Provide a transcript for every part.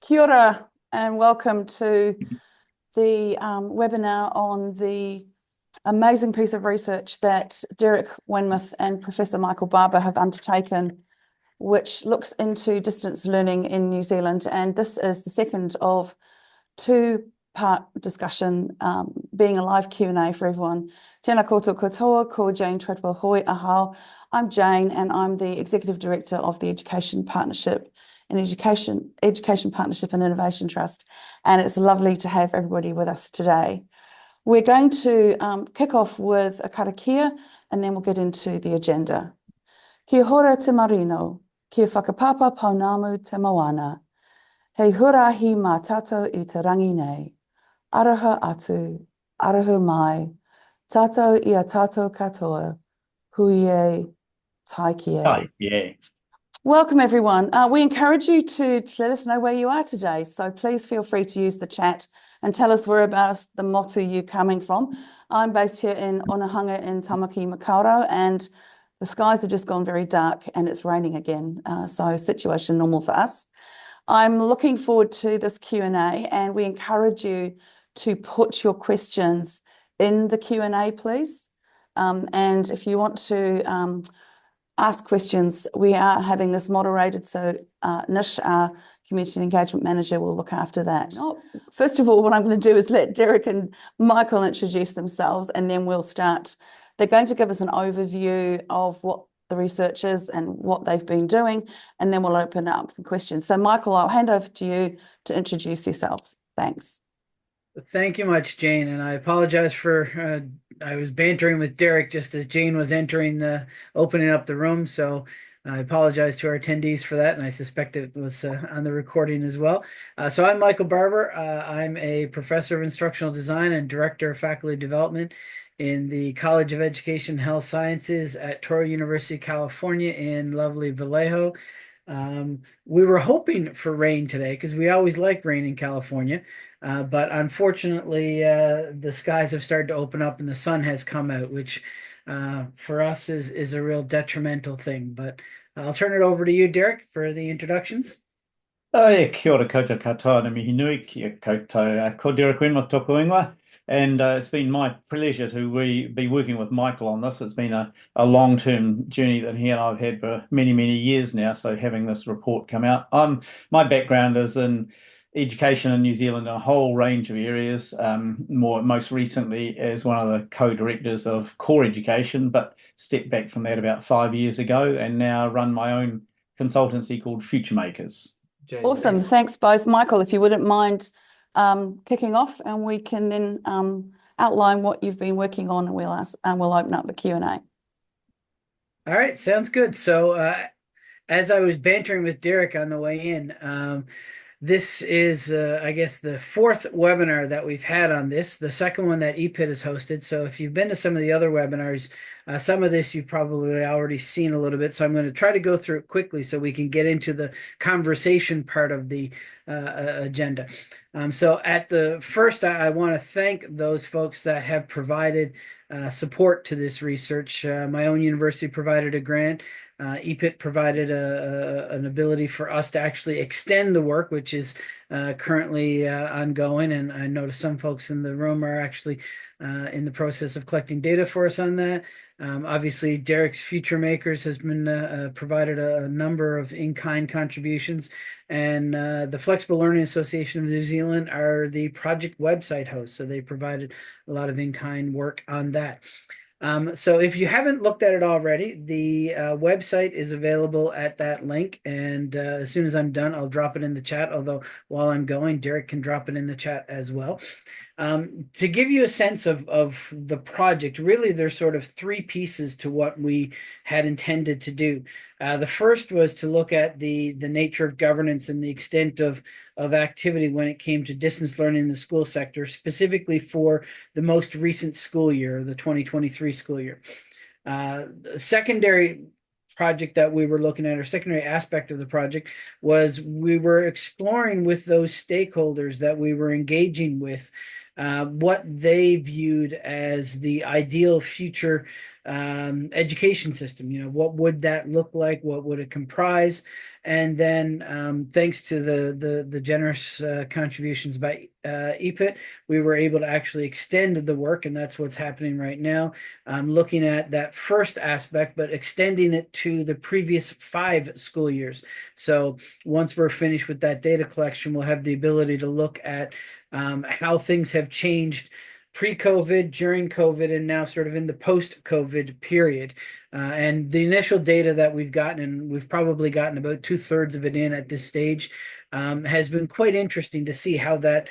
Kia ora and welcome to the webinar on the amazing piece of research that Derek Wenmoth and Professor Michael Barbour have undertaken, which looks into distance learning in New Zealand. And this is the second of two-part discussion, being a live Q&A for everyone. Tēnā koutou katoa, ko Jane Treadwell Hoi ahau. I'm Jane and I'm the Executive Director of the Education Partnership and Education Partnership and Innovation Trust. And it's lovely to have everybody with us today. We're going to kick off with a karakia and then we'll get into the agenda. Kia hora te marino, kia whakapapa paunamu te moana. Hei hurahi mā tātou I te rangi nei. Araha atu, arahu mai. Tātou I a tātou katoa. Hui e, tai ki e. Hi, yeah. Welcome, everyone. We encourage you to let us know where you are today. So please feel free to use the chat and tell us whereabouts the motu you're coming from. I'm based here in Hononga in Tamaki, Makaurau, and the skies have just gone very dark and it's raining again. So situation normal for us. I'm looking forward to this Q&A and we encourage you to put your questions in the Q&A, please. And if you want to ask questions, we are having this moderated, so Nish, our Community Engagement Manager, will look after that. First of all, what I'm going to do is let Derek and Michael introduce themselves and then we'll start. They're going to give us an overview of what the research is and what they've been doing, and then we'll open up for questions. So Michael, I'll hand over to you to introduce yourself. Thanks. Thank you much, Jane, and I apologize for I was bantering with Derek just as Jane was opening up the room, so I apologize to our attendees for that, and I suspect it was on the recording as well. So I'm Michael Barbour. I'm a professor of instructional design and director of faculty development in the College of Education and Health Sciences at Touro University, California in lovely Vallejo. We were hoping for rain today because we always like rain in California. But unfortunately, the skies have started to open up and the sun has come out, which for us is a real detrimental thing. But I'll turn it over to you, Derek, for the introductions. Kia ora koutou katoa, na mihi nui, kia koutou, ko Derek Wenmoth tōku ingoa. And it's been my pleasure to be working with Michael on this. It's been a long-term journey that he and I have had for many, many years now. So having this report come out, my background is in education in New Zealand in a whole range of areas, most recently as one of the co-directors of core education, but stepped back from that about 5 years ago and now run my own consultancy called Future Makers. Awesome. Thanks both. Michael, if you wouldn't mind kicking off and we can then outline what you've been working on and we'll open up the Q&A. All right, sounds good. So as I was bantering with Derek on the way in, this is, I guess, the fourth webinar that we've had on this, the second one that EPIT has hosted. So if you've been to some of the other webinars, some of this you've probably already seen a little bit. So I'm going to try to go through it quickly so we can get into the conversation part of the agenda. So at the first, I want to thank those folks that have provided support to this research. My own university provided a grant. EPIT provided an ability for us to actually extend the work, which is currently ongoing. And I noticed some folks in the room are actually in the process of collecting data for us on that. Obviously, Derek's Future Makers has been provided a number of in-kind contributions. And the Flexible Learning Association of New Zealand are the project website hosts. So they provided a lot of in-kind work on that. So if you haven't looked at it already, the website is available at that link. And as soon as I'm done, I'll drop it in the chat. Although while I'm going, Derek can drop it in the chat as well. To give you a sense of the project, really there's sort of three pieces to what we had intended to do. The first was to look at the nature of governance and the extent of activity when it came to distance learning in the school sector, specifically for the most recent school year, the 2023 school year. The secondary project that we were looking at, or secondary aspect of the project, was we were exploring with those stakeholders that we were engaging with what they viewed as the ideal future education system. What would that look like? What would it comprise? And then, thanks to the generous contributions by EPIT, we were able to actually extend the work, and that's what's happening right now. Looking at that first aspect, but extending it to the previous 5 school years. So once we're finished with that data collection, we'll have the ability to look at how things have changed pre-COVID, during COVID, and now sort of in the post-COVID period. And the initial data that we've gotten, and we've probably gotten about 2/3 of it in at this stage, has been quite interesting to see how that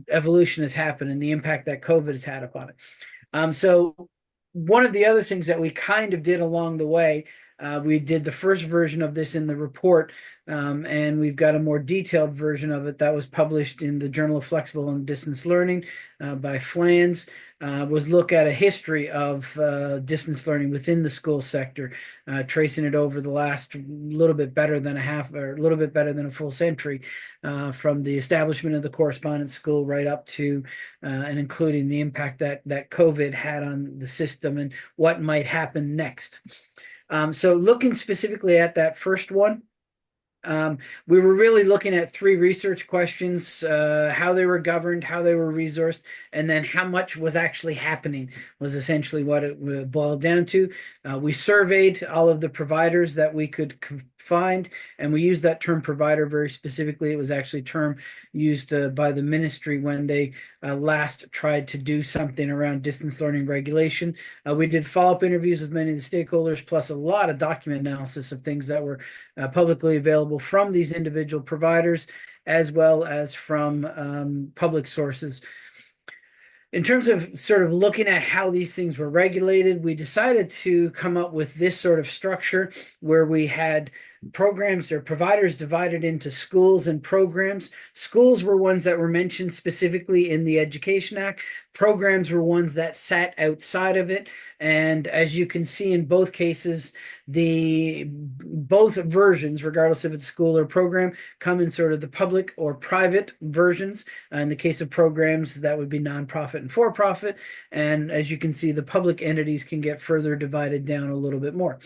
evolution has happened and the impact that COVID has had upon it. So one of the other things that we kind of did along the way, we did the first version of this in the report, and we've got a more detailed version of it that was published in the Journal of Flexible and Distance Learning by Flans, was look at a history of distance learning within the school sector, tracing it over the last little bit better than a full century, from the establishment of the correspondence school right up to and including the impact that COVID had on the system and what might happen next. So looking specifically at that first one, we were really looking at 3 research questions: how they were governed, how they were resourced, and then how much was actually happening was essentially what it boiled down to. We surveyed all of the providers that we could find, and we used that term provider very specifically. It was actually a term used by the ministry when they last tried to do something around distance learning regulation. We did follow-up interviews with many of the stakeholders, plus a lot of document analysis of things that were publicly available from these individual providers, as well as from public sources. In terms of sort of looking at how these things were regulated, we decided to come up with this sort of structure where we had programs or providers divided into schools and programs. Schools were ones that were mentioned specifically in the Education Act. Programs were ones that sat outside of it. And as you can see in both cases, both versions, regardless if it's school or program, come in sort of the public or private versions. In the case of programs, that would be nonprofit and for-profit. And as you can see, the public entities can get further divided down a little bit more.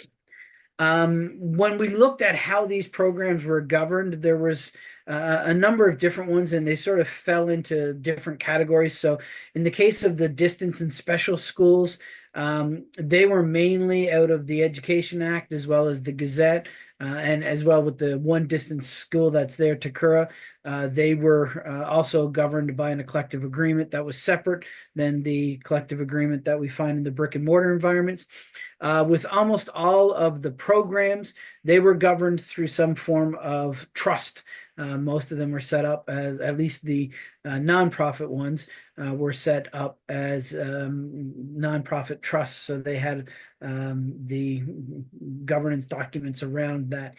When we looked at how these programs were governed, there was a number of different ones, and they sort of fell into different categories. So in the case of the distance and special schools, they were mainly out of the Education Act, as well as the Gazette, and as well with the one distance school that's there, Takura. They were also governed by a collective agreement that was separate than the collective agreement that we find in the brick and mortar environments. With almost all of the programs, they were governed through some form of trust. Most of them were set up as, at least the nonprofit ones were set up as nonprofit trusts. So they had the governance documents around that.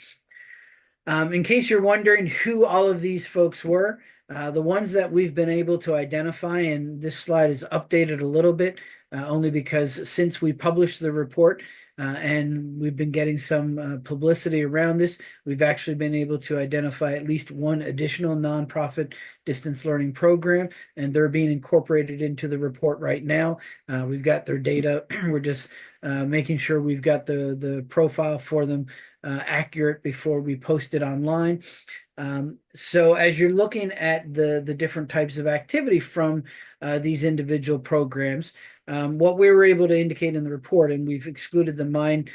In case you're wondering who all of these folks were, the ones that we've been able to identify, and this slide is updated a little bit, only because since we published the report and we've been getting some publicity around this, we've actually been able to identify at least one additional nonprofit distance learning program, and they're being incorporated into the report right now. We've got their data. We're just making sure we've got the profile for them accurate before we post it online. So as you're looking at the different types of activity from these individual programs, what we were able to indicate in the report, and we've excluded the Mind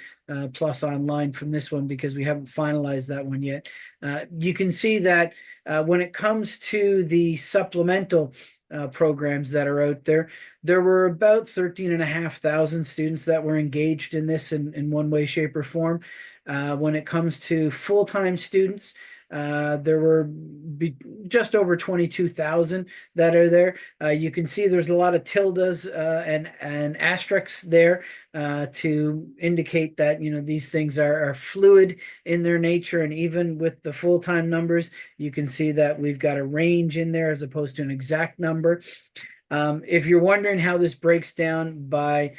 Plus Online from this one because we haven't finalized that one yet. You can see that when it comes to the supplemental programs that are out there, there were about 13,500 students that were engaged in this in one way, shape, or form. When it comes to full-time students, there were just over 22,000 that are there. You can see there's a lot of tildes and asterisks there to indicate that these things are fluid in their nature, and even with the full-time numbers, you can see that we've got a range in there as opposed to an exact number. If you're wondering how this breaks down by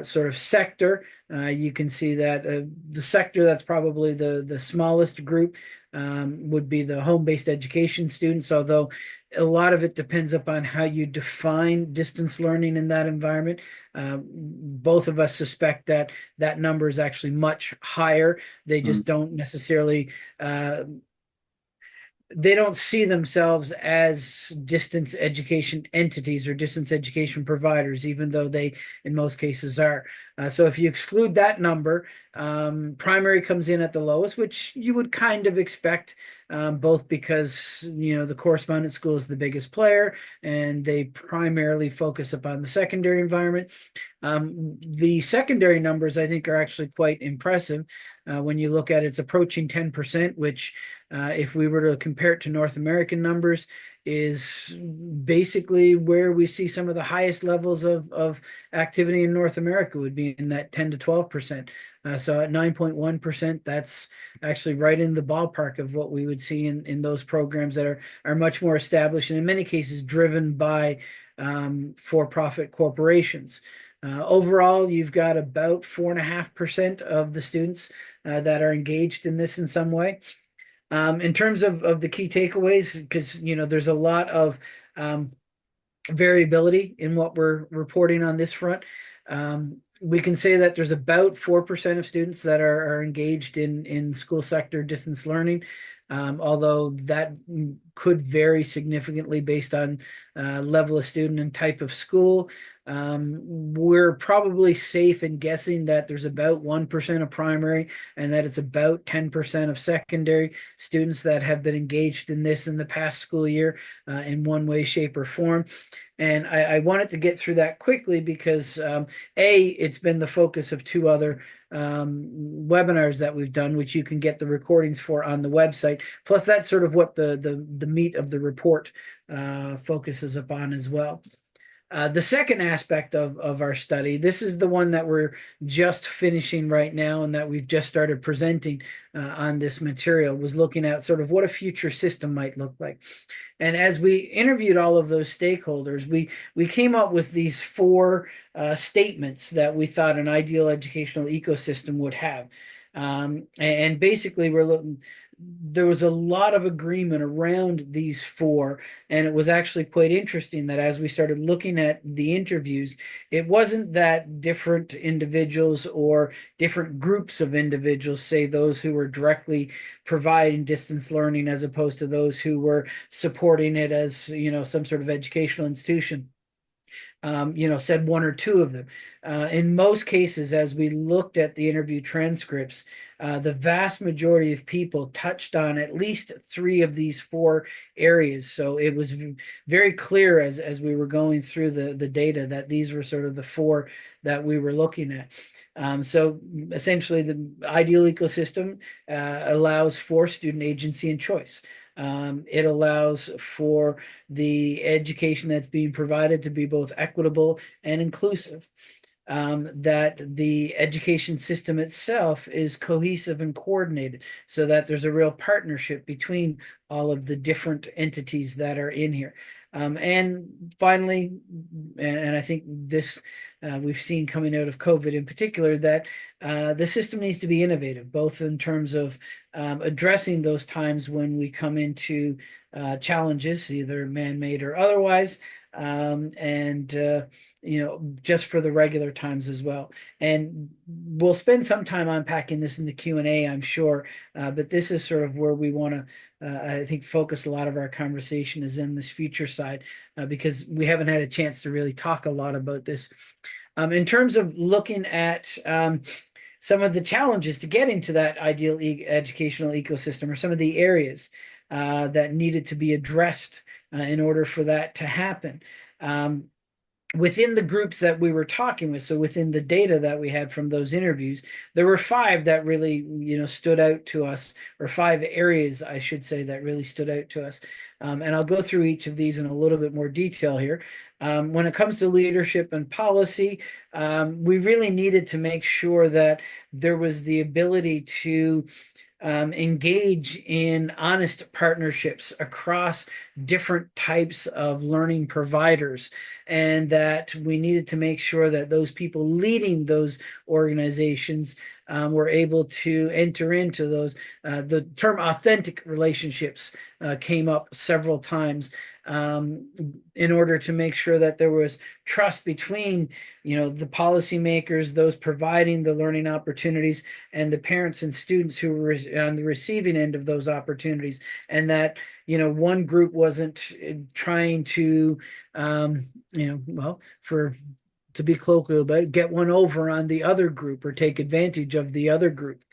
sort of sector. You can see that the sector that's probably the smallest group would be the home-based education students, although a lot of it depends upon how you define distance learning in that environment. Both of us suspect that that number is actually much higher. They just don't necessarily they don't see themselves as distance education entities or distance education providers, even though they, in most cases, are. So if you exclude that number, primary comes in at the lowest, which you would kind of expect, both because, the correspondence school is the biggest player and they primarily focus upon the secondary environment. The secondary numbers, I think, are actually quite impressive. When you look at it's approaching 10%, which if we were to compare it to North American numbers, is basically where we see some of the highest levels of activity in North America would be in that 10 to 12%. So at 9.1%, that's actually right in the ballpark of what we would see in those programs that are much more established and in many cases driven by for-profit corporations. Overall, you've got about 4.5% of the students that are engaged in this in some way. In terms of the key takeaways, because there's a lot of variability in what we're reporting on this front. We can say that there's about 4% of students that are engaged in school sector distance learning, although that could vary significantly based on level of student and type of school. We're probably safe in guessing that there's about 1% of primary and that it's about 10% of secondary students that have been engaged in this in the past school year in one way, shape, or form. And I wanted to get through that quickly because it's been the focus of two other webinars that we've done, which you can get the recordings for on the website. Plus, that's sort of what the meat of the report focuses upon as well. The second aspect of our study, this is the one that we're just finishing right now and that we've just started presenting on this material, was looking at sort of what a future system might look like. And as we interviewed all of those stakeholders, we came up with these four statements that we thought an ideal educational ecosystem would have. And basically, there was a lot of agreement around these four, and it was actually quite interesting that as we started looking at the interviews, it wasn't that different individuals or different groups of individuals, say those who were directly providing distance learning as opposed to those who were supporting it as some sort of educational institution. Said one or two of them. In most cases, as we looked at the interview transcripts, the vast majority of people touched on at least three of these four areas. So it was very clear as we were going through the data that these were sort of the four that we were looking at. So essentially, the ideal ecosystem allows for student agency and choice. It allows for the education that's being provided to be both equitable and inclusive. That the education system itself is cohesive and coordinated so that there's a real partnership between all of the different entities that are in here. And finally, and I think this we've seen coming out of COVID in particular, that the system needs to be innovative, both in terms of addressing those times when we come into challenges, either man-made or otherwise, and just for the regular times as well. And we'll spend some time unpacking this in the Q&A, I'm sure, but this is sort of where we want to, I think, focus a lot of our conversation is in this future side, because we haven't had a chance to really talk a lot about this. In terms of looking at some of the challenges to getting to that ideal educational ecosystem, or some of the areas that needed to be addressed in order for that to happen. Within the groups that we were talking with, so within the data that we had from those interviews, there were five that really, stood out to us, or five areas, I should say, that really stood out to us. And I'll go through each of these in a little bit more detail here. When it comes to leadership and policy, we really needed to make sure that there was the ability to engage in honest partnerships across different types of learning providers, and that we needed to make sure that those people leading those organizations were able to enter into those. The term authentic relationships came up several times in order to make sure that there was trust between, the policymakers, those providing the learning opportunities, and the parents and students who were on the receiving end of those opportunities, and that one group wasn't trying to to be colloquial about it, get one over on the other group or take advantage of the other group.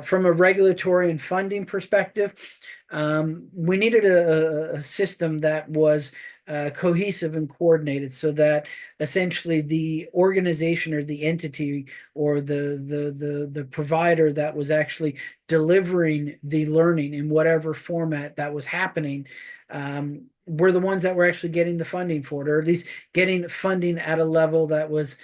From a regulatory and funding perspective, we needed a system that was cohesive and coordinated, so that essentially the organization or the entity or the provider that was actually delivering the learning in whatever format that was happening were the ones that were actually getting the funding for it, or at least getting funding at a level that was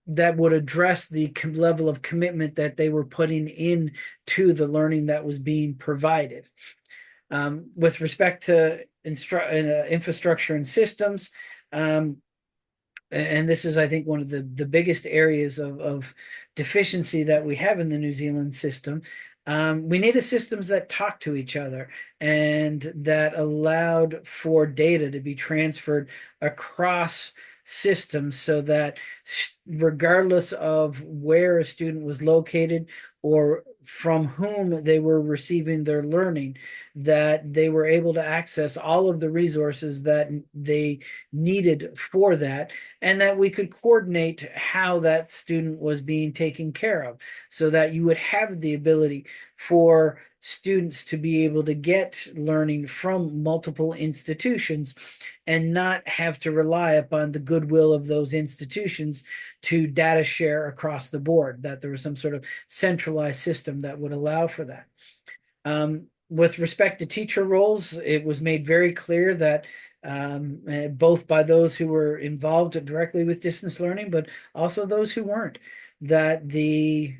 that would address the level of commitment that they were putting in to the learning that was being provided. With respect to infrastructure and systems, and this is, I think, one of the biggest areas of deficiency that we have in the New Zealand system. We needed systems that talk to each other and that allowed for data to be transferred across systems, so that regardless of where a student was located or from whom they were receiving their learning, that they were able to access all of the resources that they needed for that, and that we could coordinate how that student was being taken care of, so that you would have the ability for students to be able to get learning from multiple institutions and not have to rely upon the goodwill of those institutions to data share across the board, that there was some sort of centralized system that would allow for that. With respect to teacher roles, it was made very clear that both by those who were involved directly with distance learning, but also those who weren't, that the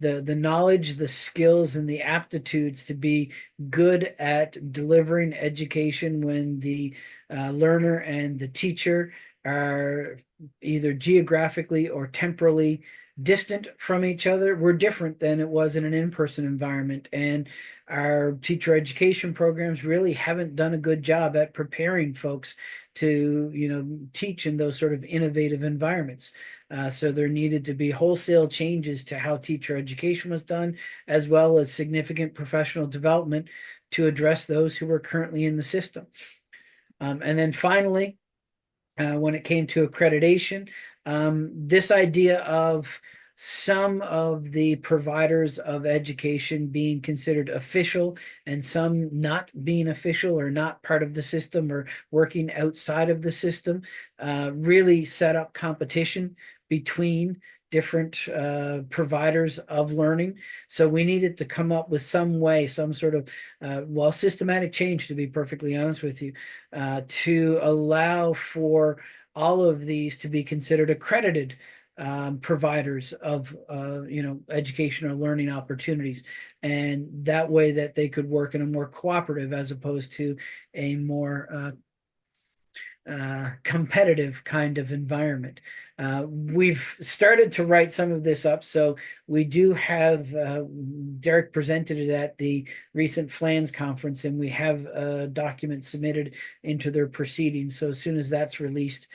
knowledge, the skills, and the aptitudes to be good at delivering education when the learner and the teacher are either geographically or temporally distant from each other were different than it was in an in-person environment. And our teacher education programs really haven't done a good job at preparing folks to, teach in those sort of innovative environments. So there needed to be wholesale changes to how teacher education was done, as well as significant professional development to address those who were currently in the system. And then finally, when it came to accreditation, this idea of some of the providers of education being considered official and some not being official or not part of the system or working outside of the system really set up competition between different providers of learning. So we needed to come up with some way, some sort of, systematic change, to be perfectly honest with you, to allow for all of these to be considered accredited providers of educational learning opportunities, and that way that they could work in a more cooperative as opposed to a more competitive kind of environment. We've started to write some of this up, so we do have Derek presented it at the recent FLANS conference, and we have a document submitted into their proceedings. So as soon as that's released,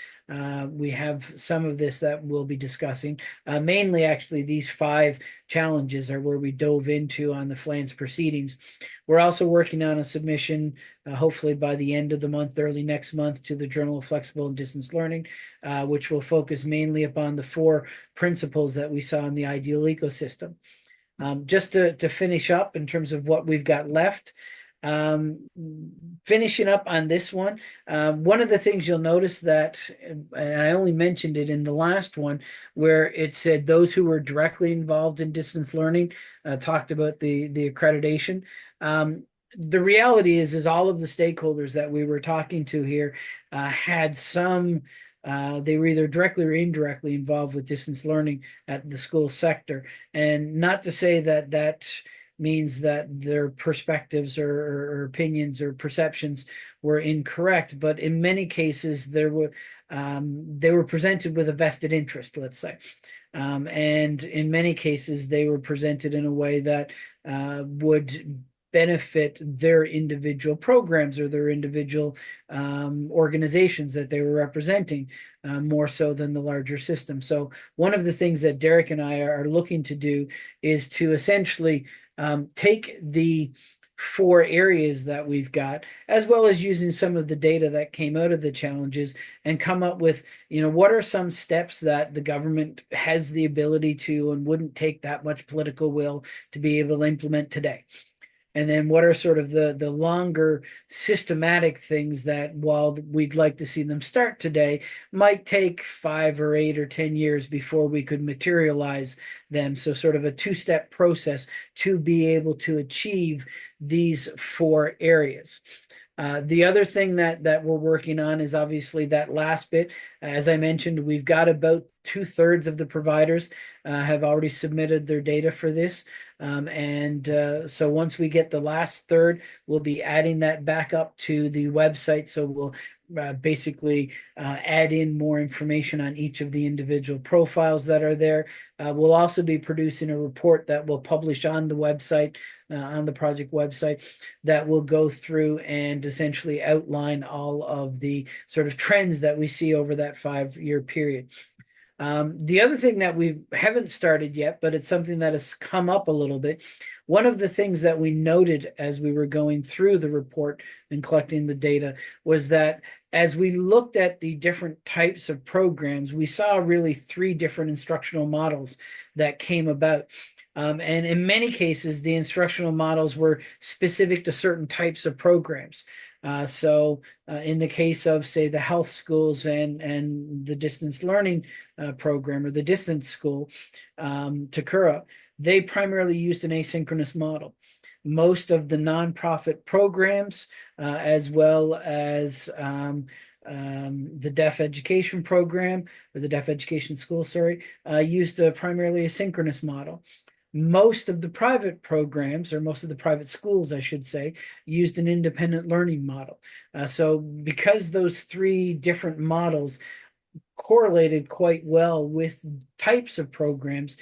we have some of this that we'll be discussing. Mainly, actually, these 5 challenges are where we dove into on the FLANS proceedings. We're also working on a submission, hopefully by the end of the month, early next month, to the Journal of Flexible and Distance Learning, which will focus mainly upon the 4 principles that we saw in the ideal ecosystem. Just to finish up in terms of what we've got left, finishing up on this one, one of the things you'll notice that, and I only mentioned it in the last one, where it said those who were directly involved in distance learning, talked about the accreditation. The reality is all of the stakeholders that we were talking to here had some they were either directly or indirectly involved with distance learning at the school sector. And not to say that that means that their perspectives or opinions or perceptions were incorrect, but in many cases they were presented with a vested interest, let's say. And in many cases, they were presented in a way that would benefit their individual programs or their individual organizations that they were representing more so than the larger system. So one of the things that Derek and I are looking to do is to essentially take the 4 areas that we've got, as well as using some of the data that came out of the challenges, and come up with, what are some steps that the government has the ability to and wouldn't take that much political will to be able to implement today. And then what are sort of the longer systematic things that, while we'd like to see them start today, might take 5 or 8 or 10 years before we could materialize them. So sort of a 2-step process to be able to achieve these 4 areas. The other thing that we're working on is obviously that last bit. As I mentioned, we've got about 2/3 of the providers have already submitted their data for this. So once we get the last third, we'll be adding that back up to the website. So we'll basically add in more information on each of the individual profiles that are there. We'll also be producing a report that we'll publish on the website, on the project website, that will go through and essentially outline all of the sort of trends that we see over that 5-year period. The other thing that we haven't started yet, but it's something that has come up a little bit. One of the things that we noted as we were going through the report and collecting the data was that as we looked at the different types of programs, we saw really 3 different instructional models that came about. And in many cases, the instructional models were specific to certain types of programs. So in the case of, say, the health schools and the distance learning program, or the distance school, Takura, they primarily used an asynchronous model. Most of the nonprofit programs, as well as the deaf education program, or the deaf education school, used a primarily asynchronous model. Most of the private programs, or most of the private schools, I should say, used an independent learning model. So because those 3 different models correlated quite well with types of programs,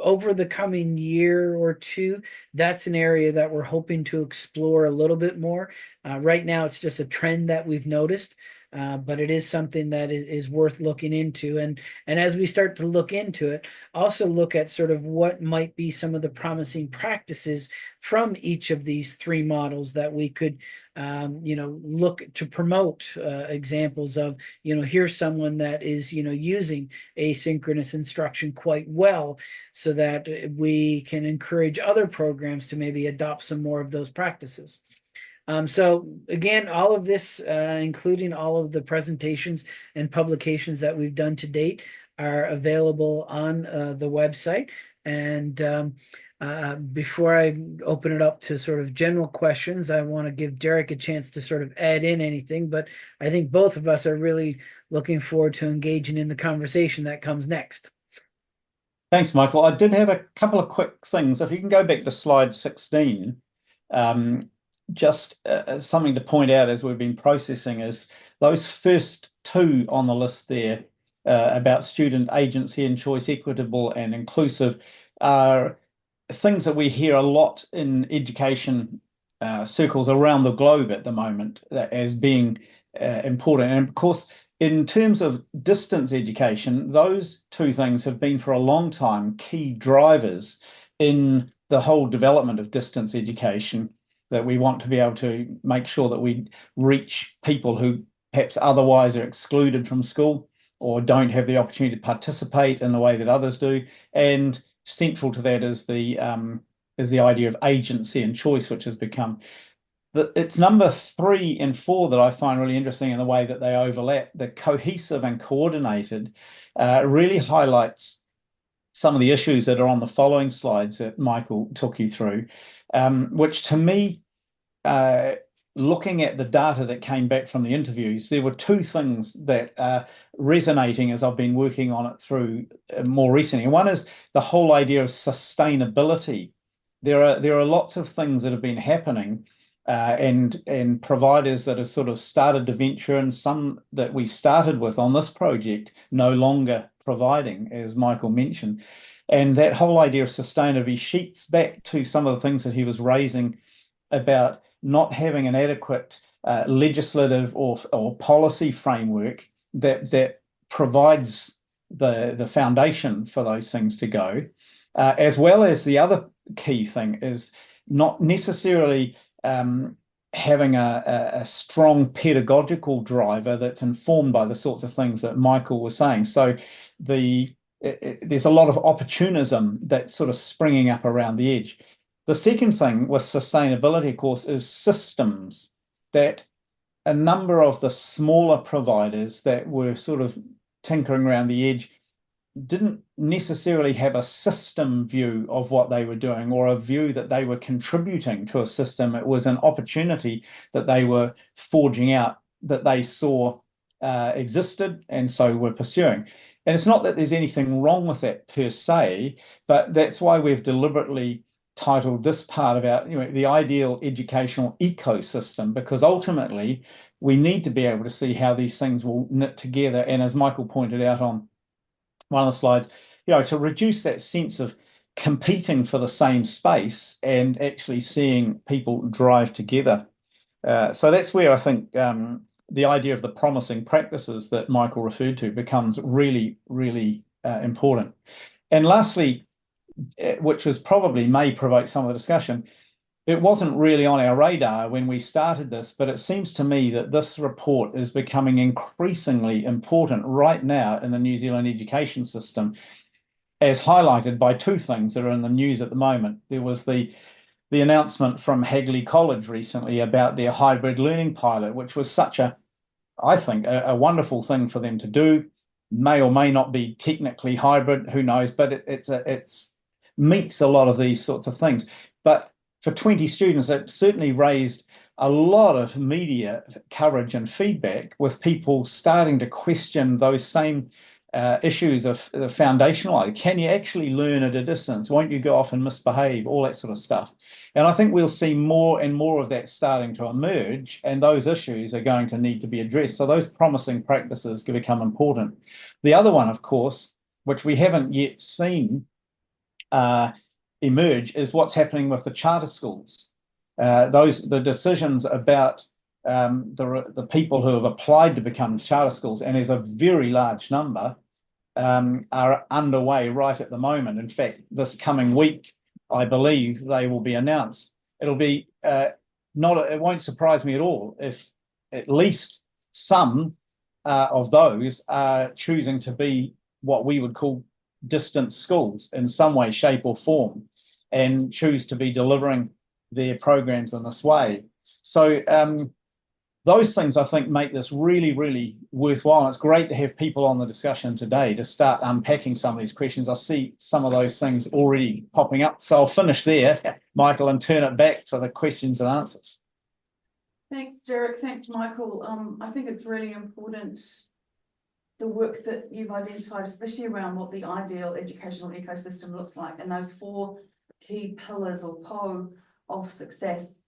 over the coming year or 2, that's an area that we're hoping to explore a little bit more. Right now, it's just a trend that we've noticed. But it is something that is worth looking into. And as we start to look into it, also look at sort of what might be some of the promising practices from each of these 3 models that we could, look to promote examples of, here's someone that is, using asynchronous instruction quite well, so that we can encourage other programs to maybe adopt some more of those practices. So again, all of this, including all of the presentations and publications that we've done to date, are available on the website. And before I open it up to sort of general questions, I want to give Derek a chance to sort of add in anything. But I think both of us are really looking forward to engaging in the conversation that comes next. Thanks, Michael. I did have a couple of quick things. If you can go back to slide 16. Just something to point out as we've been processing is those first 2 on the list there about student agency and choice, equitable and inclusive, are things that we hear a lot in education circles around the globe at the moment as being important. And of course, in terms of distance education, those 2 things have been for a long time key drivers in the whole development of distance education, that we want to be able to make sure that we reach people who perhaps otherwise are excluded from school or don't have the opportunity to participate in the way that others do. And central to that is the idea of agency and choice, which has become it's number 3 and 4 that I find really interesting in the way that they overlap. The cohesive and coordinated really highlights some of the issues that are on the following slides that Michael took you through, which to me looking at the data that came back from the interviews, there were two things that are resonating as I've been working on it through more recently. One is the whole idea of sustainability. There are lots of things that have been happening, and providers that have sort of started to venture, and some that we started with on this project no longer providing, as Michael mentioned. And that whole idea of sustainability sheets back to some of the things that he was raising about not having an adequate legislative or policy framework that provides the foundation for those things to go, as well as the other key thing is not necessarily having a strong pedagogical driver that's informed by the sorts of things that Michael was saying. So there's a lot of opportunism that's sort of springing up around the edge. The second thing with sustainability, of course, is systems. That a number of the smaller providers that were sort of tinkering around the edge didn't necessarily have a system view of what they were doing, or a view that they were contributing to a system. It was an opportunity that they were forging out, that they saw existed, and so were pursuing. And it's not that there's anything wrong with that per se, but that's why we've deliberately titled this part about, the ideal educational ecosystem, because ultimately we need to be able to see how these things will knit together. And as Michael pointed out on one of the slides, to reduce that sense of competing for the same space and actually seeing people drive together. So that's where I think the idea of the promising practices that Michael referred to becomes really, really important. And lastly, which was probably may provoke some of the discussion, it wasn't really on our radar when we started this, but it seems to me that this report is becoming increasingly important right now in the New Zealand education system, as highlighted by two things that are in the news at the moment. There was the announcement from Hagley College recently about their hybrid learning pilot, which was such I think, a wonderful thing for them to do. May or may not be technically hybrid, who knows, but it's meets a lot of these sorts of things. But for 20 students, it certainly raised a lot of media coverage and feedback, with people starting to question those same issues of the foundational. Can you actually learn at a distance? Won't you go off and misbehave? All that sort of stuff. And I think we'll see more and more of that starting to emerge, and those issues are going to need to be addressed. So those promising practices can become important. The other one, of course, which we haven't yet seen emerge, is what's happening with the charter schools. The decisions about the people who have applied to become charter schools, and there's a very large number, are underway right at the moment. In fact, this coming week, I believe they will be announced. It'll be it won't surprise me at all if at least some of those are choosing to be what we would call distance schools in some way, shape, or form, and choose to be delivering their programs in this way. So those things, I think, make this really, really worthwhile. And it's great to have people on the discussion today to start unpacking some of these questions. I see some of those things already popping up. So I'll finish there, Michael, and turn it back for the questions and answers. Thanks, Derek. Thanks, Michael. I think it's really important, the work that you've identified, especially around what the ideal educational ecosystem looks like, and those 4 key pillars or PO of success.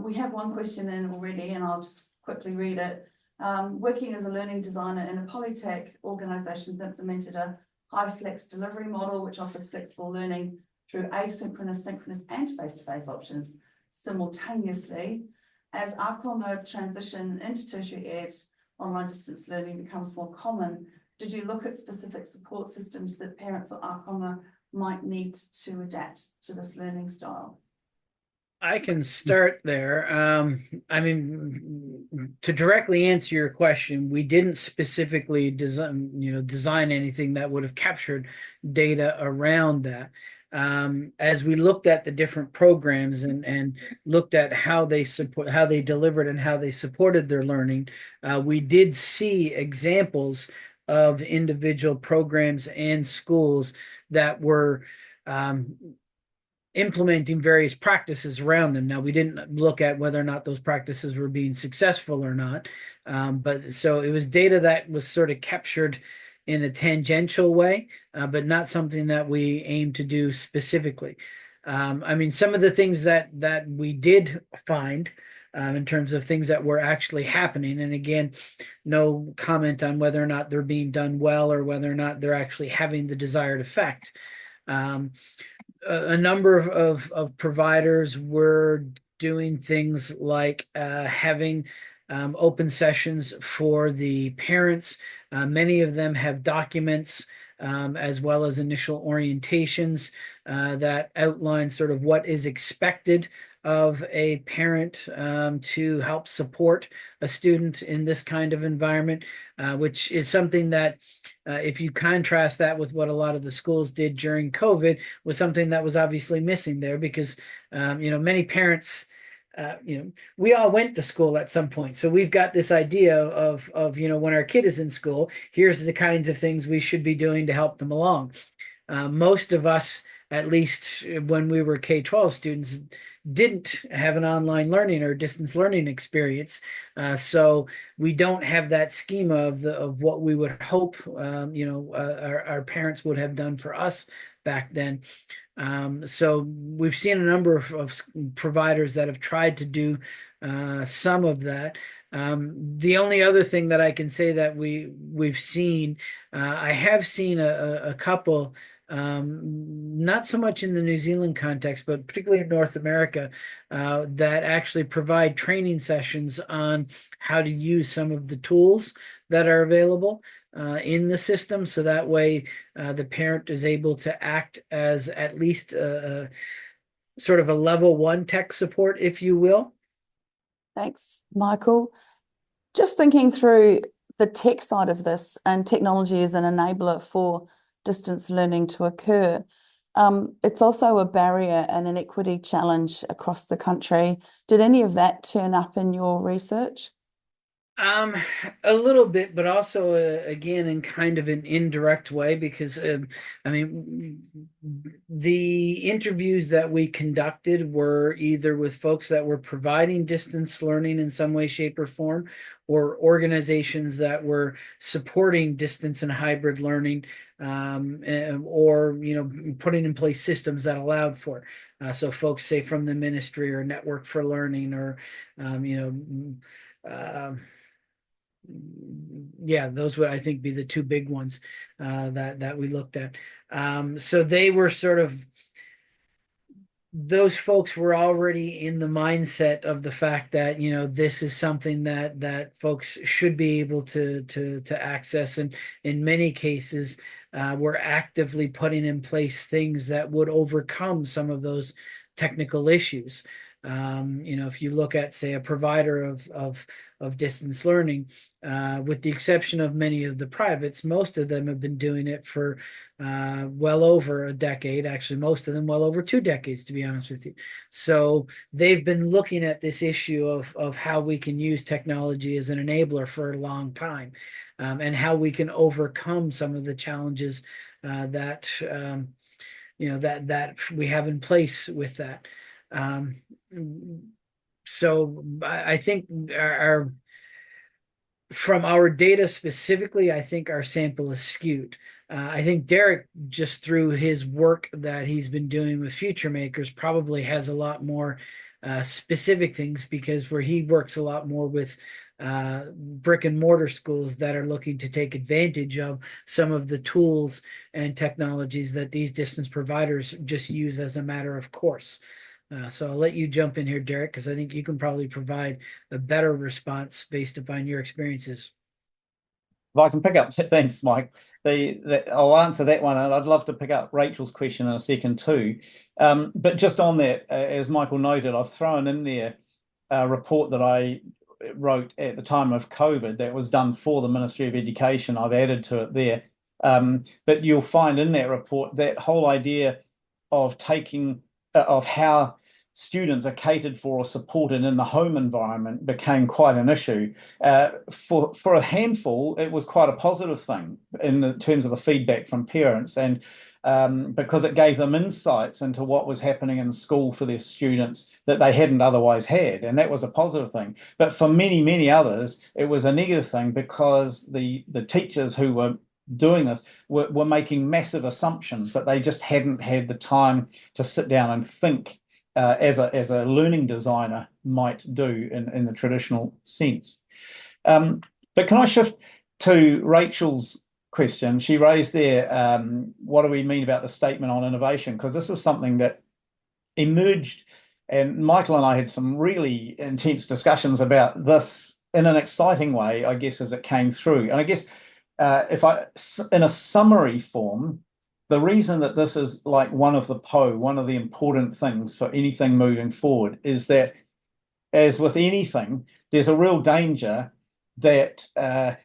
We have one question in already, and I'll just quickly read it. Working as a learning designer in a polytech, organisations implemented a high flex delivery model which offers flexible learning through asynchronous, synchronous and face-to-face options simultaneously. As Aotearoa transition into tertiary ed, online distance learning becomes more common, did you look at specific support systems that parents or Aotearoa might need to adapt to this learning style? I can start there. I mean, to directly answer your question, we didn't specifically design anything that would have captured data around that. As we looked at the different programs and looked at how they delivered and how they supported their learning, we did see examples of individual programs and schools that were implementing various practices around them. Now, we didn't look at whether or not those practices were being successful or not, but so it was data that was sort of captured in a tangential way, but not something that we aim to do specifically. I mean, some of the things that we did find in terms of things that were actually happening, and again, no comment on whether or not they're being done well or whether or not they're actually having the desired effect. A number of providers were doing things like having open sessions for the parents. Many of them have documents as well as initial orientations that outline sort of what is expected of a parent to help support a student in this kind of environment, which is something that if you contrast that with what a lot of the schools did during COVID, was something that was obviously missing there because, many parents, we all went to school at some point. So we've got this idea of, when our kid is in school, here's the kinds of things we should be doing to help them along. Most of us, at least when we were K-12 students, didn't have an online learning or distance learning experience. So we don't have that schema of what we would hope, our parents would have done for us back then. So we've seen a number of providers that have tried to do some of that. The only other thing that I can say that we've seen, I have seen a couple, not so much in the New Zealand context, but particularly in North America, that actually provide training sessions on how to use some of the tools that are available in the system. So that way the parent is able to act as at least sort of a level 1 tech support, if you will. Thanks, Michael. Just thinking through the tech side of this, and technology as an enabler for distance learning to occur. It's also a barrier and an equity challenge across the country. Did any of that turn up in your research? A little bit, but also again in kind of an indirect way, because I mean, the interviews that we conducted were either with folks that were providing distance learning in some way, shape, or form, or organizations that were supporting distance and hybrid learning, or putting in place systems that allowed for. So folks say from the ministry or Network for Learning, or yeah, those would, I think, be the two big ones that we looked at. So they were sort of, those folks were already in the mindset of the fact that this is something that folks should be able to access, and in many cases we're actively putting in place things that would overcome some of those technical issues. If you look at, say, a provider of distance learning, with the exception of many of the privates, most of them have been doing it for well over a decade. Actually, most of them well over 2 decades, to be honest with you. So they've been looking at this issue of how we can use technology as an enabler for a long time, and how we can overcome some of the challenges that we have in place with that. So I think from our data specifically, I think our sample is skewed. I think Derek, just through his work that he's been doing with Future Makers, probably has a lot more specific things, because where he works a lot more with brick and mortar schools that are looking to take advantage of some of the tools and technologies that these distance providers just use as a matter of course. So I'll let you jump in here, Derek, because I think you can probably provide a better response based upon your experiences. If I can pick up, thanks, Mike. I'll answer that one, and I'd love to pick up Rachel's question in a second too. But just on that, as Michael noted, I've thrown in there a report that I wrote at the time of COVID that was done for the Ministry of Education. I've added to it there. But you'll find in that report that whole idea of of how students are catered for or supported in the home environment became quite an issue. For a handful, it was quite a positive thing in terms of the feedback from parents. And because it gave them insights into what was happening in school for their students that they hadn't otherwise had. And that was a positive thing. But for many, many others, it was a negative thing because the teachers who were doing this were making massive assumptions that they just hadn't had the time to sit down and think as a learning designer might do in the traditional sense. But can I shift to Rachel's question? She raised there, what do we mean about the statement on innovation? Because this is something that emerged, and Michael and I had some really intense discussions about this in an exciting way, I guess, as it came through. And I guess in a summary form, the reason that this is like one of the important things for anything moving forward is that, as with anything, there's a real danger that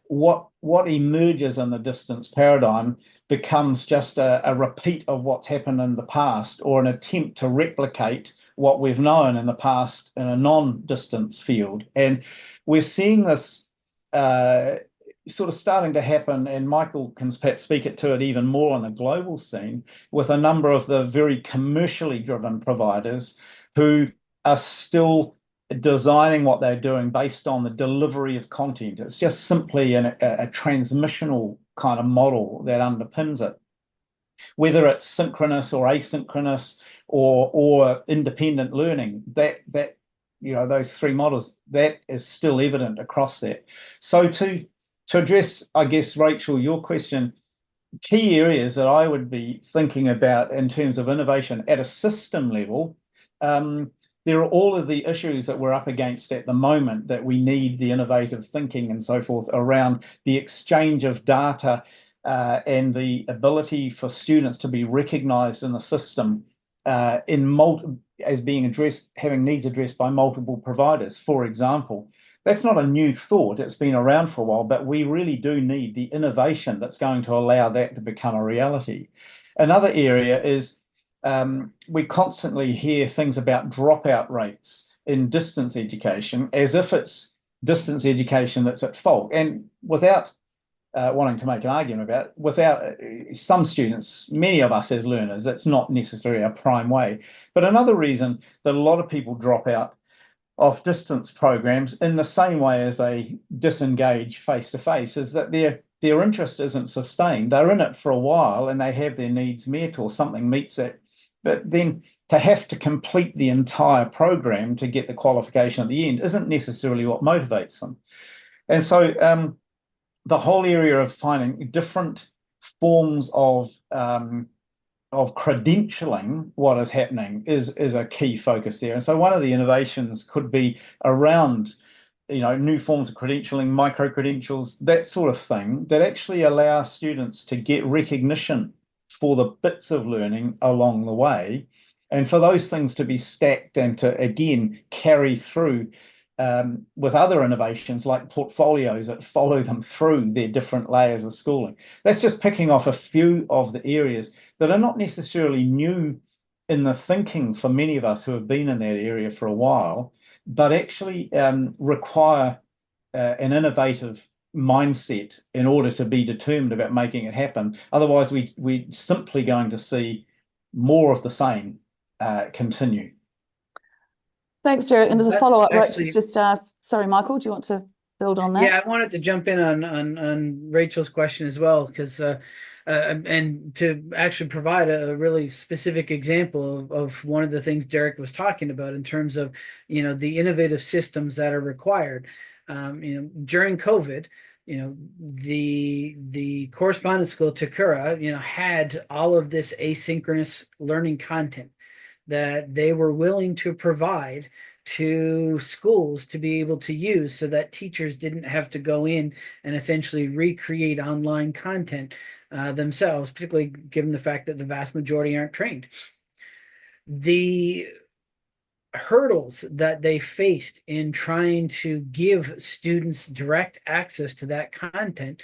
what emerges in the distance paradigm becomes just a repeat of what's happened in the past, or an attempt to replicate what we've known in the past in a non-distance field. And we're seeing this sort of starting to happen, and Michael can perhaps speak to it even more on the global scene, with a number of the very commercially driven providers who are still designing what they're doing based on the delivery of content. It's just simply a transmissional kind of model that underpins it. Whether it's synchronous or asynchronous or independent learning, that those three models, that is still evident across that. So to address, I guess, Rachel, your question, key areas that I would be thinking about in terms of innovation at a system level, there are all of the issues that we're up against at the moment that we need the innovative thinking and so forth around the exchange of data and the ability for students to be recognized in the system as being addressed, having needs addressed by multiple providers, for example. That's not a new thought. It's been around for a while, but we really do need the innovation that's going to allow that to become a reality. Another area is we constantly hear things about dropout rates in distance education as if it's distance education that's at fault. And without wanting to make an argument about it, without some students, many of us as learners, it's not necessarily a prime way. But another reason that a lot of people drop out of distance programs in the same way as they disengage face-to-face is that their interest isn't sustained. They're in it for a while and they have their needs met or something meets it. But then to have to complete the entire program to get the qualification at the end isn't necessarily what motivates them. And so the whole area of finding different forms of credentialing what is happening is a key focus there. And so one of the innovations could be around new forms of credentialing, micro-credentials, that sort of thing, that actually allow students to get recognition for the bits of learning along the way, and for those things to be stacked and to, again, carry through with other innovations like portfolios that follow them through their different layers of schooling. That's just picking off a few of the areas that are not necessarily new in the thinking for many of us who have been in that area for a while, but actually require an innovative mindset in order to be determined about making it happen. Otherwise, we're simply going to see more of the same continue. Thanks, Derek. And as a follow-up, actually, Rachel's just asked, sorry, Michael, do you want to build on that? Yeah, I wanted to jump in on Rachel's question as well, because and to actually provide a really specific example of one of the things Derek was talking about in terms of the innovative systems that are required. During COVID, the correspondence school Takura, had all of this asynchronous learning content that they were willing to provide to schools to be able to use, so that teachers didn't have to go in and essentially recreate online content themselves, particularly given the fact that the vast majority aren't trained. The hurdles that they faced in trying to give students direct access to that content,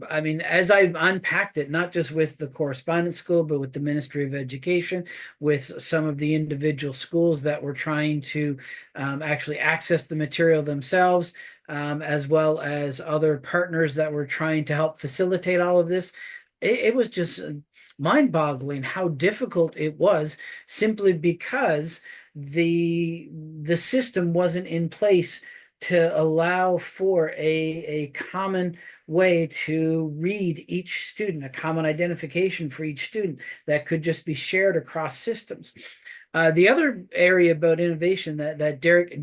I mean, as I've unpacked it, not just with the correspondence school, but with the Ministry of Education, with some of the individual schools that were trying to actually access the material themselves, as well as other partners that were trying to help facilitate all of this, it was just mind-boggling how difficult it was, simply because the system wasn't in place to allow for a common way to read each student, a common identification for each student that could just be shared across systems. The other area about innovation that Derek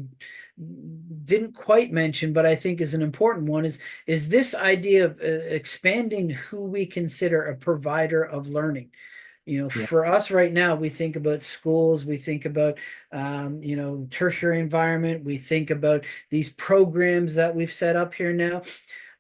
didn't quite mention, but I think is an important one, is this idea of expanding who we consider a provider of learning. You know, Yeah. for us right now, we think about schools, we think about, tertiary environment, we think about these programs that we've set up here now.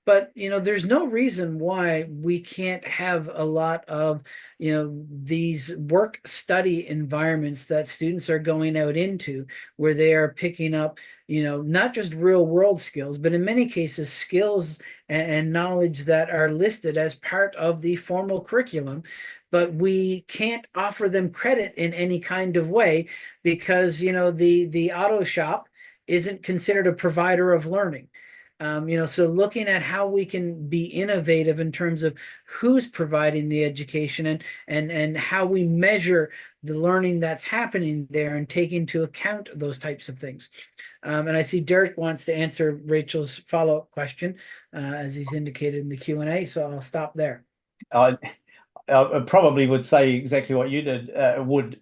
But, there's no reason why we can't have a lot of, these work study environments that students are going out into, where they are picking up, not just real world skills, but in many cases, skills and knowledge that are listed as part of the formal curriculum. But we can't offer them credit in any kind of way because, the auto shop isn't considered a provider of learning. So looking at how we can be innovative in terms of who's providing the education, and how we measure the learning that's happening there, and take into account those types of things. And I see Derek wants to answer Rachel's follow-up question, as he's indicated in the Q&A, so I'll stop there. I probably would say exactly what you did,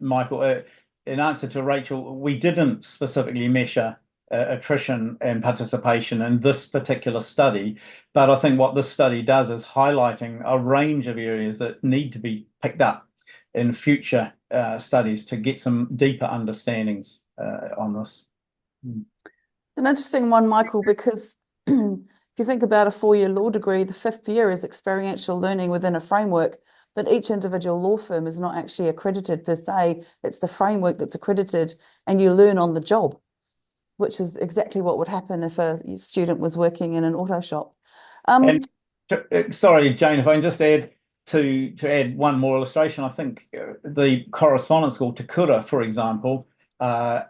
Michael. In answer to Rachel, we didn't specifically measure attrition and participation in this particular study, but I think what this study does is highlighting a range of areas that need to be picked up in future studies to get some deeper understandings on this. It's an interesting one, Michael, because if you think about a 4-year law degree, the 5th year is experiential learning within a framework, but each individual law firm is not actually accredited per se. It's the framework that's accredited, and you learn on the job, which is exactly what would happen if a student was working in an auto shop. And sorry, Jane, if I can just add to add one more illustration. I think the correspondence school, Takura, for example, they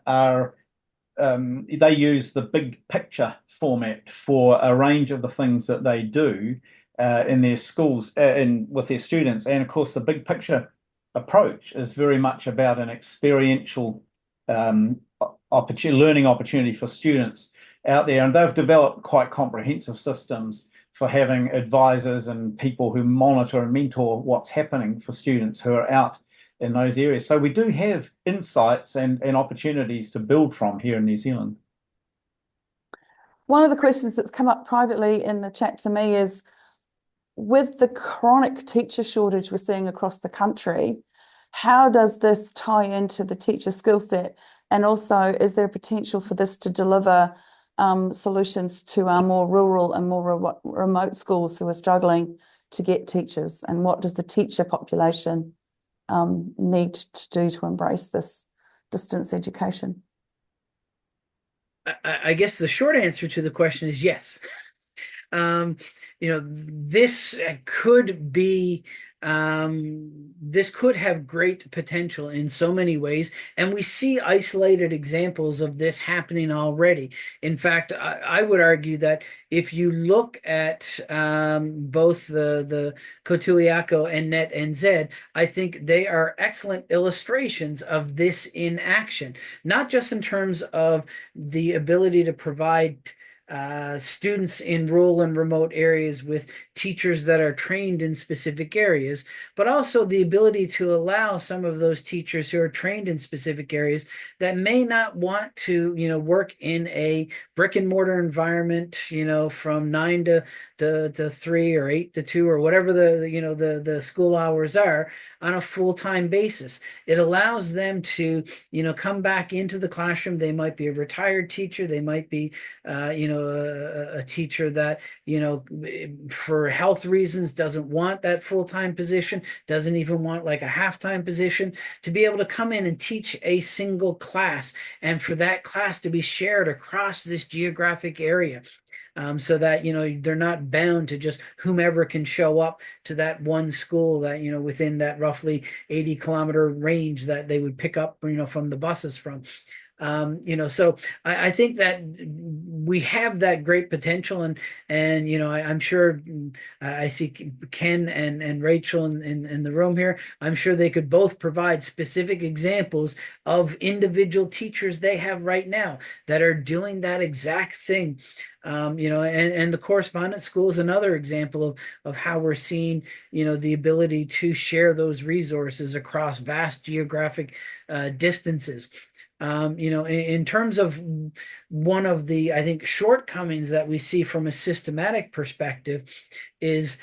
use the big picture format for a range of the things that they do in their schools and with their students. And of course, the big picture approach is very much about an experiential learning opportunity for students out there. And they've developed quite comprehensive systems for having advisors and people who monitor and mentor what's happening for students who are out in those areas. So we do have insights and opportunities to build from here in New Zealand. One of the questions that's come up privately in the chat to me is, with the chronic teacher shortage we're seeing across the country, how does this tie into the teacher skill set? And also, is there potential for this to deliver solutions to our more rural and more remote schools who are struggling to get teachers? And what does the teacher population need to do to embrace this distance education? I guess the short answer to the question is yes. This could be, this could have great potential in so many ways, and we see isolated examples of this happening already. In fact, I would argue that if you look at both the Kotuiako and Net NZ, I think they are excellent illustrations of this in action, not just in terms of the ability to provide students in rural and remote areas with teachers that are trained in specific areas, but also the ability to allow some of those teachers who are trained in specific areas that may not want to, work in a brick and mortar environment, from 9 to 3 or 8 to 2 or whatever the school hours are on a full-time basis. It allows them to, come back into the classroom. They might be a retired teacher. They might be, a teacher that, for health reasons doesn't want that full-time position, doesn't even want like a half-time position, to be able to come in and teach a single class, and for that class to be shared across this geographic area. So that, they're not bound to just whomever can show up to that one school that, within that roughly 80-kilometer range that they would pick up, from the buses from. So I think that we have that great potential, and I'm sure I see Ken and Rachel in the room here. I'm sure they could both provide specific examples of individual teachers they have right now that are doing that exact thing. And the correspondence school is another example of how we're seeing, the ability to share those resources across vast geographic distances. In terms of one of the, I think, shortcomings that we see from a systematic perspective is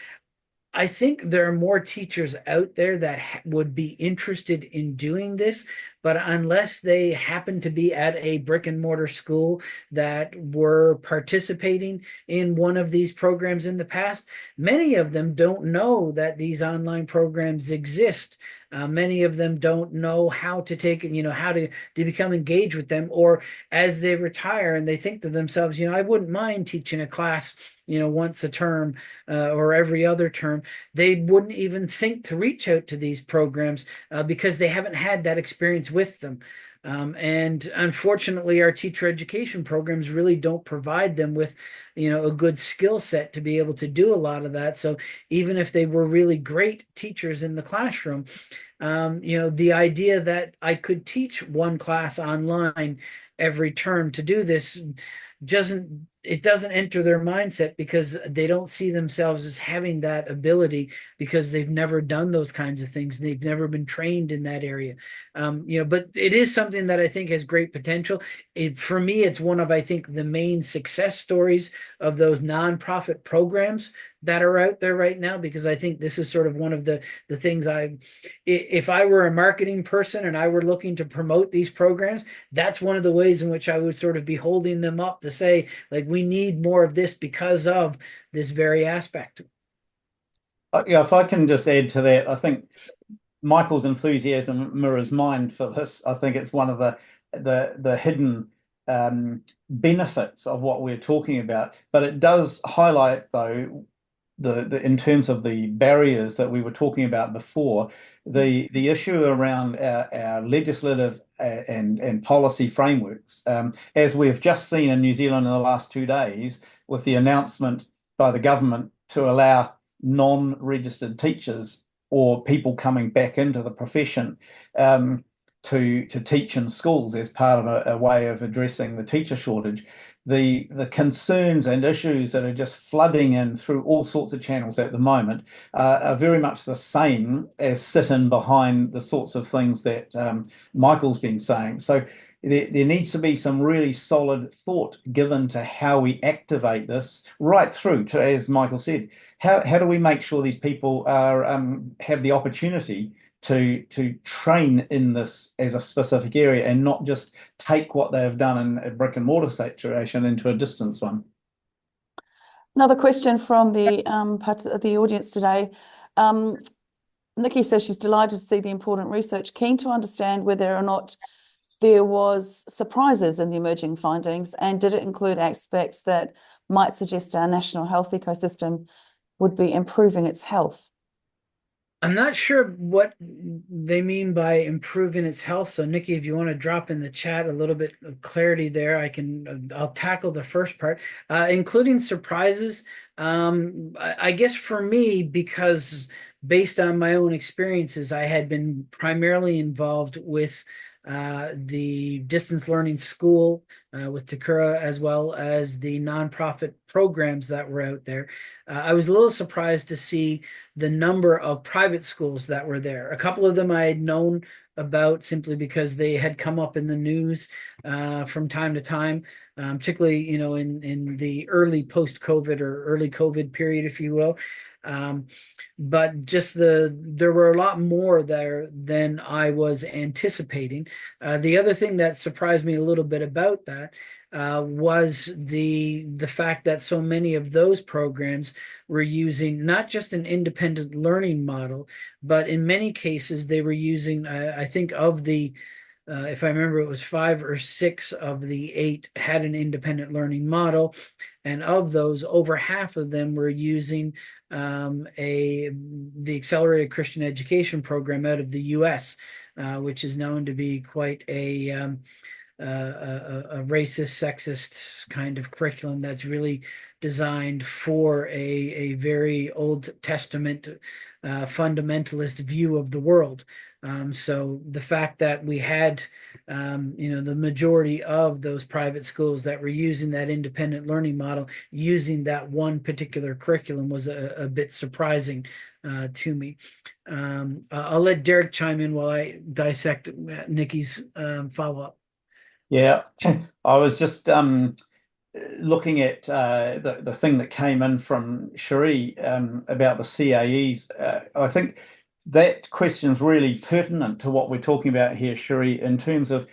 I think there are more teachers out there that would be interested in doing this, but unless they happen to be at a brick and mortar school that were participating in one of these programs in the past, many of them don't know that these online programs exist. Many of them don't know how to take, how to become engaged with them, or as they retire and they think to themselves, I wouldn't mind teaching a class, once a term or every other term. They wouldn't even think to reach out to these programs because they haven't had that experience with them. And unfortunately, our teacher education programs really don't provide them with, a good skill set to be able to do a lot of that. So even if they were really great teachers in the classroom, the idea that I could teach one class online every term to do this doesn't enter their mindset because they don't see themselves as having that ability because they've never done those kinds of things. They've never been trained in that area. But it is something that I think has great potential. For me, it's one of, I think, the main success stories of those nonprofit programs that are out there right now, because I think this is sort of one of the things if I were a marketing person and I were looking to promote these programs, that's one of the ways in which I would sort of be holding them up to say, like, we need more of this because of this very aspect. Yeah, if I can just add to that, I think Michael's enthusiasm mirrors mine for this. I think it's one of the hidden benefits of what we're talking about, but it does highlight, though, the in terms of the barriers that we were talking about before, the issue around our legislative and policy frameworks, as we've just seen in New Zealand in the last 2 days with the announcement by the government to allow non-registered teachers or people coming back into the profession to teach in schools as part of a way of addressing the teacher shortage. The concerns and issues that are just flooding in through all sorts of channels at the moment are very much the same as sit in behind the sorts of things that Michael's been saying. So there needs to be some really solid thought given to how we activate this right through to, as Michael said, how do we make sure these people are have the opportunity to train in this as a specific area and not just take what they have done in a brick and mortar situation into a distance one. Another question from the audience today. Nikki says she's delighted to see the important research, keen to understand whether or not there was surprises in the emerging findings, and did it include aspects that might suggest our national health ecosystem would be improving its health? I'm not sure what they mean by improving its health. So Nikki, if you want to drop in the chat a little bit of clarity there, I'll tackle the first part, including surprises. I guess for me, because based on my own experiences, I had been primarily involved with the distance learning school with Takura, as well as the nonprofit programs that were out there. I was a little surprised to see the number of private schools that were there. A couple of them I had known about simply because they had come up in the news from time to time, particularly, in the early post-COVID or early COVID period, if you will. But just there were a lot more there than I was anticipating. The other thing that surprised me a little bit about that was the fact that so many of those programs were using not just an independent learning model, but in many cases they were using, I think of the if I remember, it was 5 or 6 of the 8 had an independent learning model. And of those, over half of them were using the Accelerated Christian Education program out of the US, which is known to be quite a a racist, sexist kind of curriculum that's really designed for a very Old Testament fundamentalist view of the world. So the fact that we had, the majority of those private schools that were using that independent learning model, using that one particular curriculum, was a bit surprising to me. I'll let Derek chime in while I dissect Nikki's follow-up. Yeah, I was just looking at the thing that came in from Cherie about the CAEs. I think that question is really pertinent to what we're talking about here, Cherie, in terms of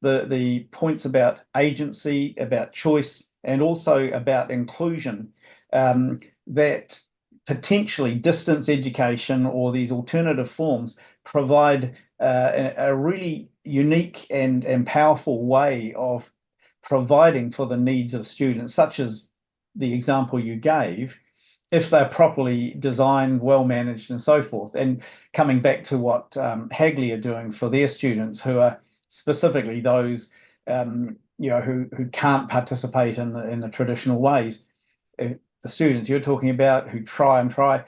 the points about agency, about choice, and also about inclusion. That potentially distance education or these alternative forms provide a really unique and powerful way of providing for the needs of students, such as the example you gave, if they're properly designed, well managed, and so forth. And coming back to what Hagley are doing for their students, who are specifically those who can't participate in the traditional ways. The students you're talking about who try,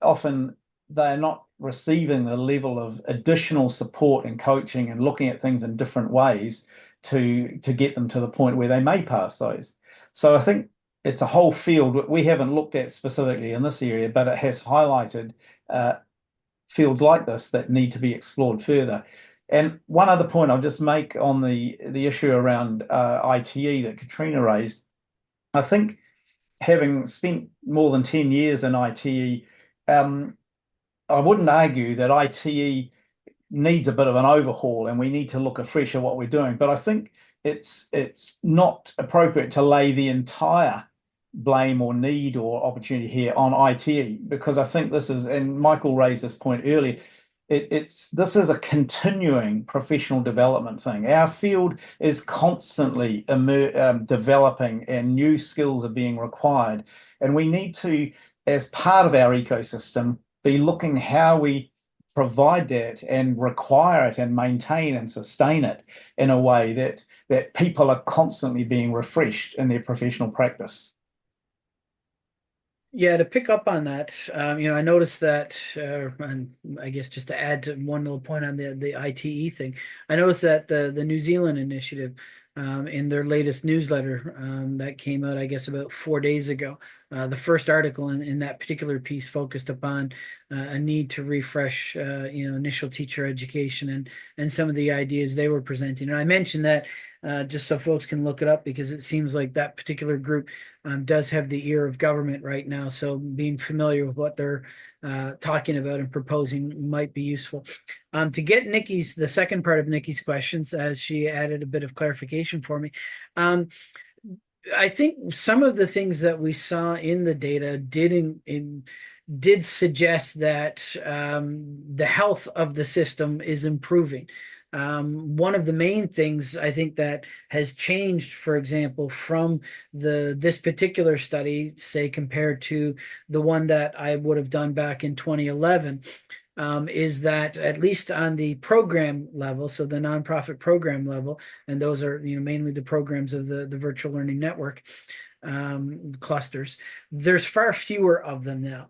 often they're not receiving the level of additional support and coaching and looking at things in different ways to get them to the point where they may pass those. So I think it's a whole field that we haven't looked at specifically in this area, but it has highlighted fields like this that need to be explored further. And one other point I'll just make on the issue around ITE that Katrina raised. I think having spent more than 10 years in ITE, I wouldn't argue that ITE needs a bit of an overhaul and we need to look afresh at what we're doing. But I think it's not appropriate to lay the entire blame or need or opportunity here on ITE, because I think this is, and Michael raised this point earlier, this is a continuing professional development thing. Our field is constantly developing and new skills are being required. And we need to, as part of our ecosystem, be looking how we provide that and require it and maintain and sustain it in a way that people are constantly being refreshed in their professional practice. Yeah, to pick up on that, I noticed that, and I guess just to add to one little point on the ITE thing, I noticed that the New Zealand initiative, in their latest newsletter that came out, I guess, about 4 days ago, the first article in that particular piece focused upon a need to refresh, initial teacher education and some of the ideas they were presenting. And I mentioned that just so folks can look it up, because it seems like that particular group does have the ear of government right now. So being familiar with what they're talking about and proposing might be useful. To get the second part of Nikki's questions, as she added a bit of clarification for me, I think some of the things that we saw in the data did suggest that the health of the system is improving. One of the main things I think that has changed, for example, from this particular study, say compared to the one that I would have done back in 2011, is that at least on the program level, so the nonprofit program level, and those are mainly the programs of the virtual learning network clusters, there's far fewer of them now,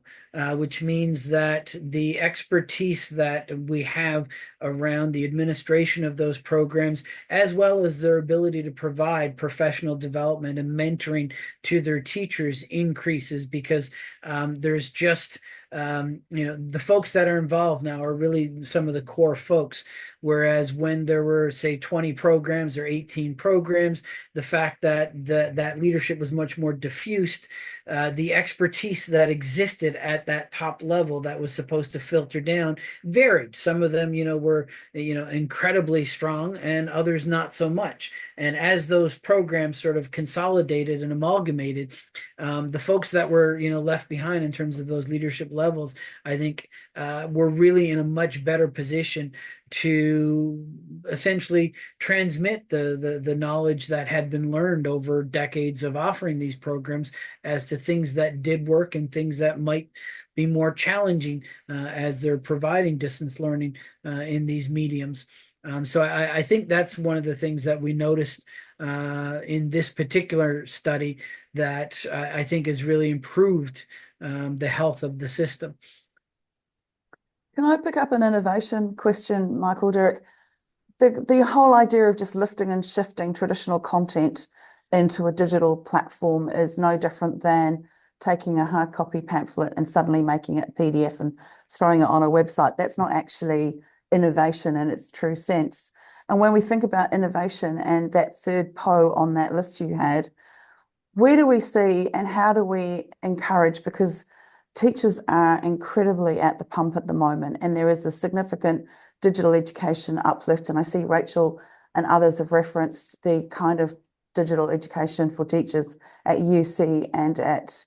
which means that the expertise that we have around the administration of those programs, as well as their ability to provide professional development and mentoring to their teachers, increases, because there's just the folks that are involved now are really some of the core folks. Whereas when there were, say, 20 programs or 18 programs, the fact that that leadership was much more diffused, the expertise that existed at that top level that was supposed to filter down varied. Some of them, were, incredibly strong, and others not so much. And as those programs sort of consolidated and amalgamated, the folks that were, left behind in terms of those leadership levels, I think were really in a much better position to essentially transmit the knowledge that had been learned over decades of offering these programs as to things that did work and things that might be more challenging as they're providing distance learning in these mediums. So I think that's one of the things that we noticed in this particular study that I think has really improved the health of the system. Can I pick up an innovation question, Michael, Derek? The whole idea of just lifting and shifting traditional content into a digital platform is no different than taking a hard copy pamphlet and suddenly making it PDF and throwing it on a website. That's not actually innovation in its true sense. And when we think about innovation and that third PO on that list you had, where do we see and how do we encourage? Because teachers are incredibly at the pump at the moment, and there is a significant digital education uplift. And I see Rachel and others have referenced the kind of digital education for teachers at UC and at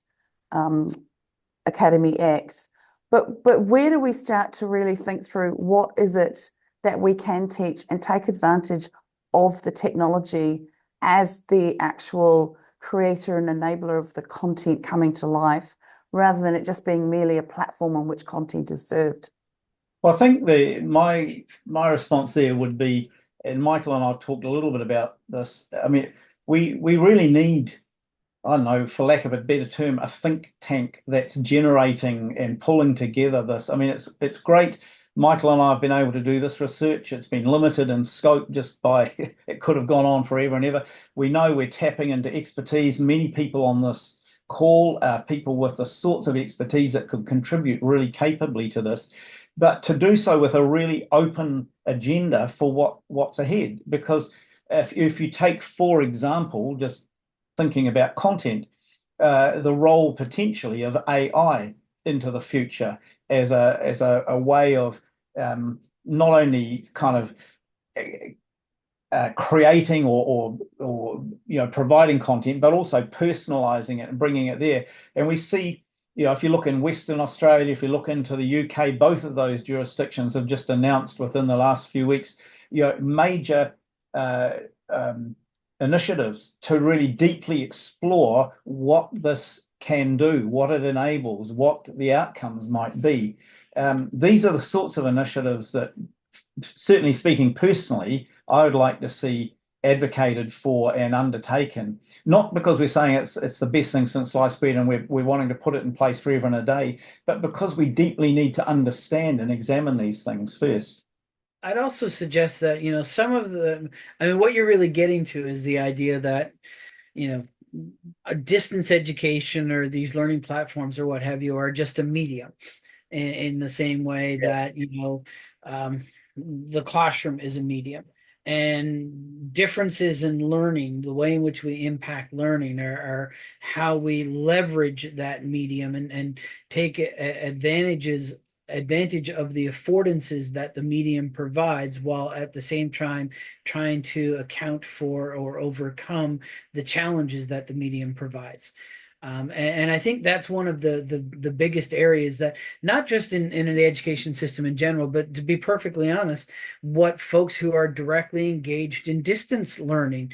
Academy X. But where do we start to really think through what is it that we can teach and take advantage of the technology as the actual creator and enabler of the content coming to life, rather than it just being merely a platform on which content is served? Well, I think my response there would be, and Michael and I have talked a little bit about this. I mean, we really need, I don't know, for lack of a better term, a think tank that's generating and pulling together this. I mean, it's great. Michael and I have been able to do this research. It's been limited in scope just by it could have gone on forever and ever. We know we're tapping into expertise. Many people on this call are people with the sorts of expertise that could contribute really capably to this, but to do so with a really open agenda for what's ahead. Because if you take, for example, just thinking about content, the role potentially of AI into the future as a way of not only kind of creating or providing content, but also personalizing it and bringing it there. And we see, if you look in Western Australia, if you look into the UK, both of those jurisdictions have just announced within the last few weeks, major initiatives to really deeply explore what this can do, what it enables, what the outcomes might be. These are the sorts of initiatives that, certainly speaking personally, I would like to see advocated for and undertaken, not because we're saying it's the best thing since sliced bread and we're wanting to put it in place forever and a day, but because we deeply need to understand and examine these things first. I'd also suggest that, some of what you're really getting to is the idea that, a distance education or these learning platforms or what have you are just a medium in the same way that, the classroom is a medium. And differences in learning, the way in which we impact learning are how we leverage that medium and take advantage of the affordances that the medium provides, while at the same time trying to account for or overcome the challenges that the medium provides. And I think that's one of the biggest areas that, not just in the education system in general, but to be perfectly honest, what folks who are directly engaged in distance learning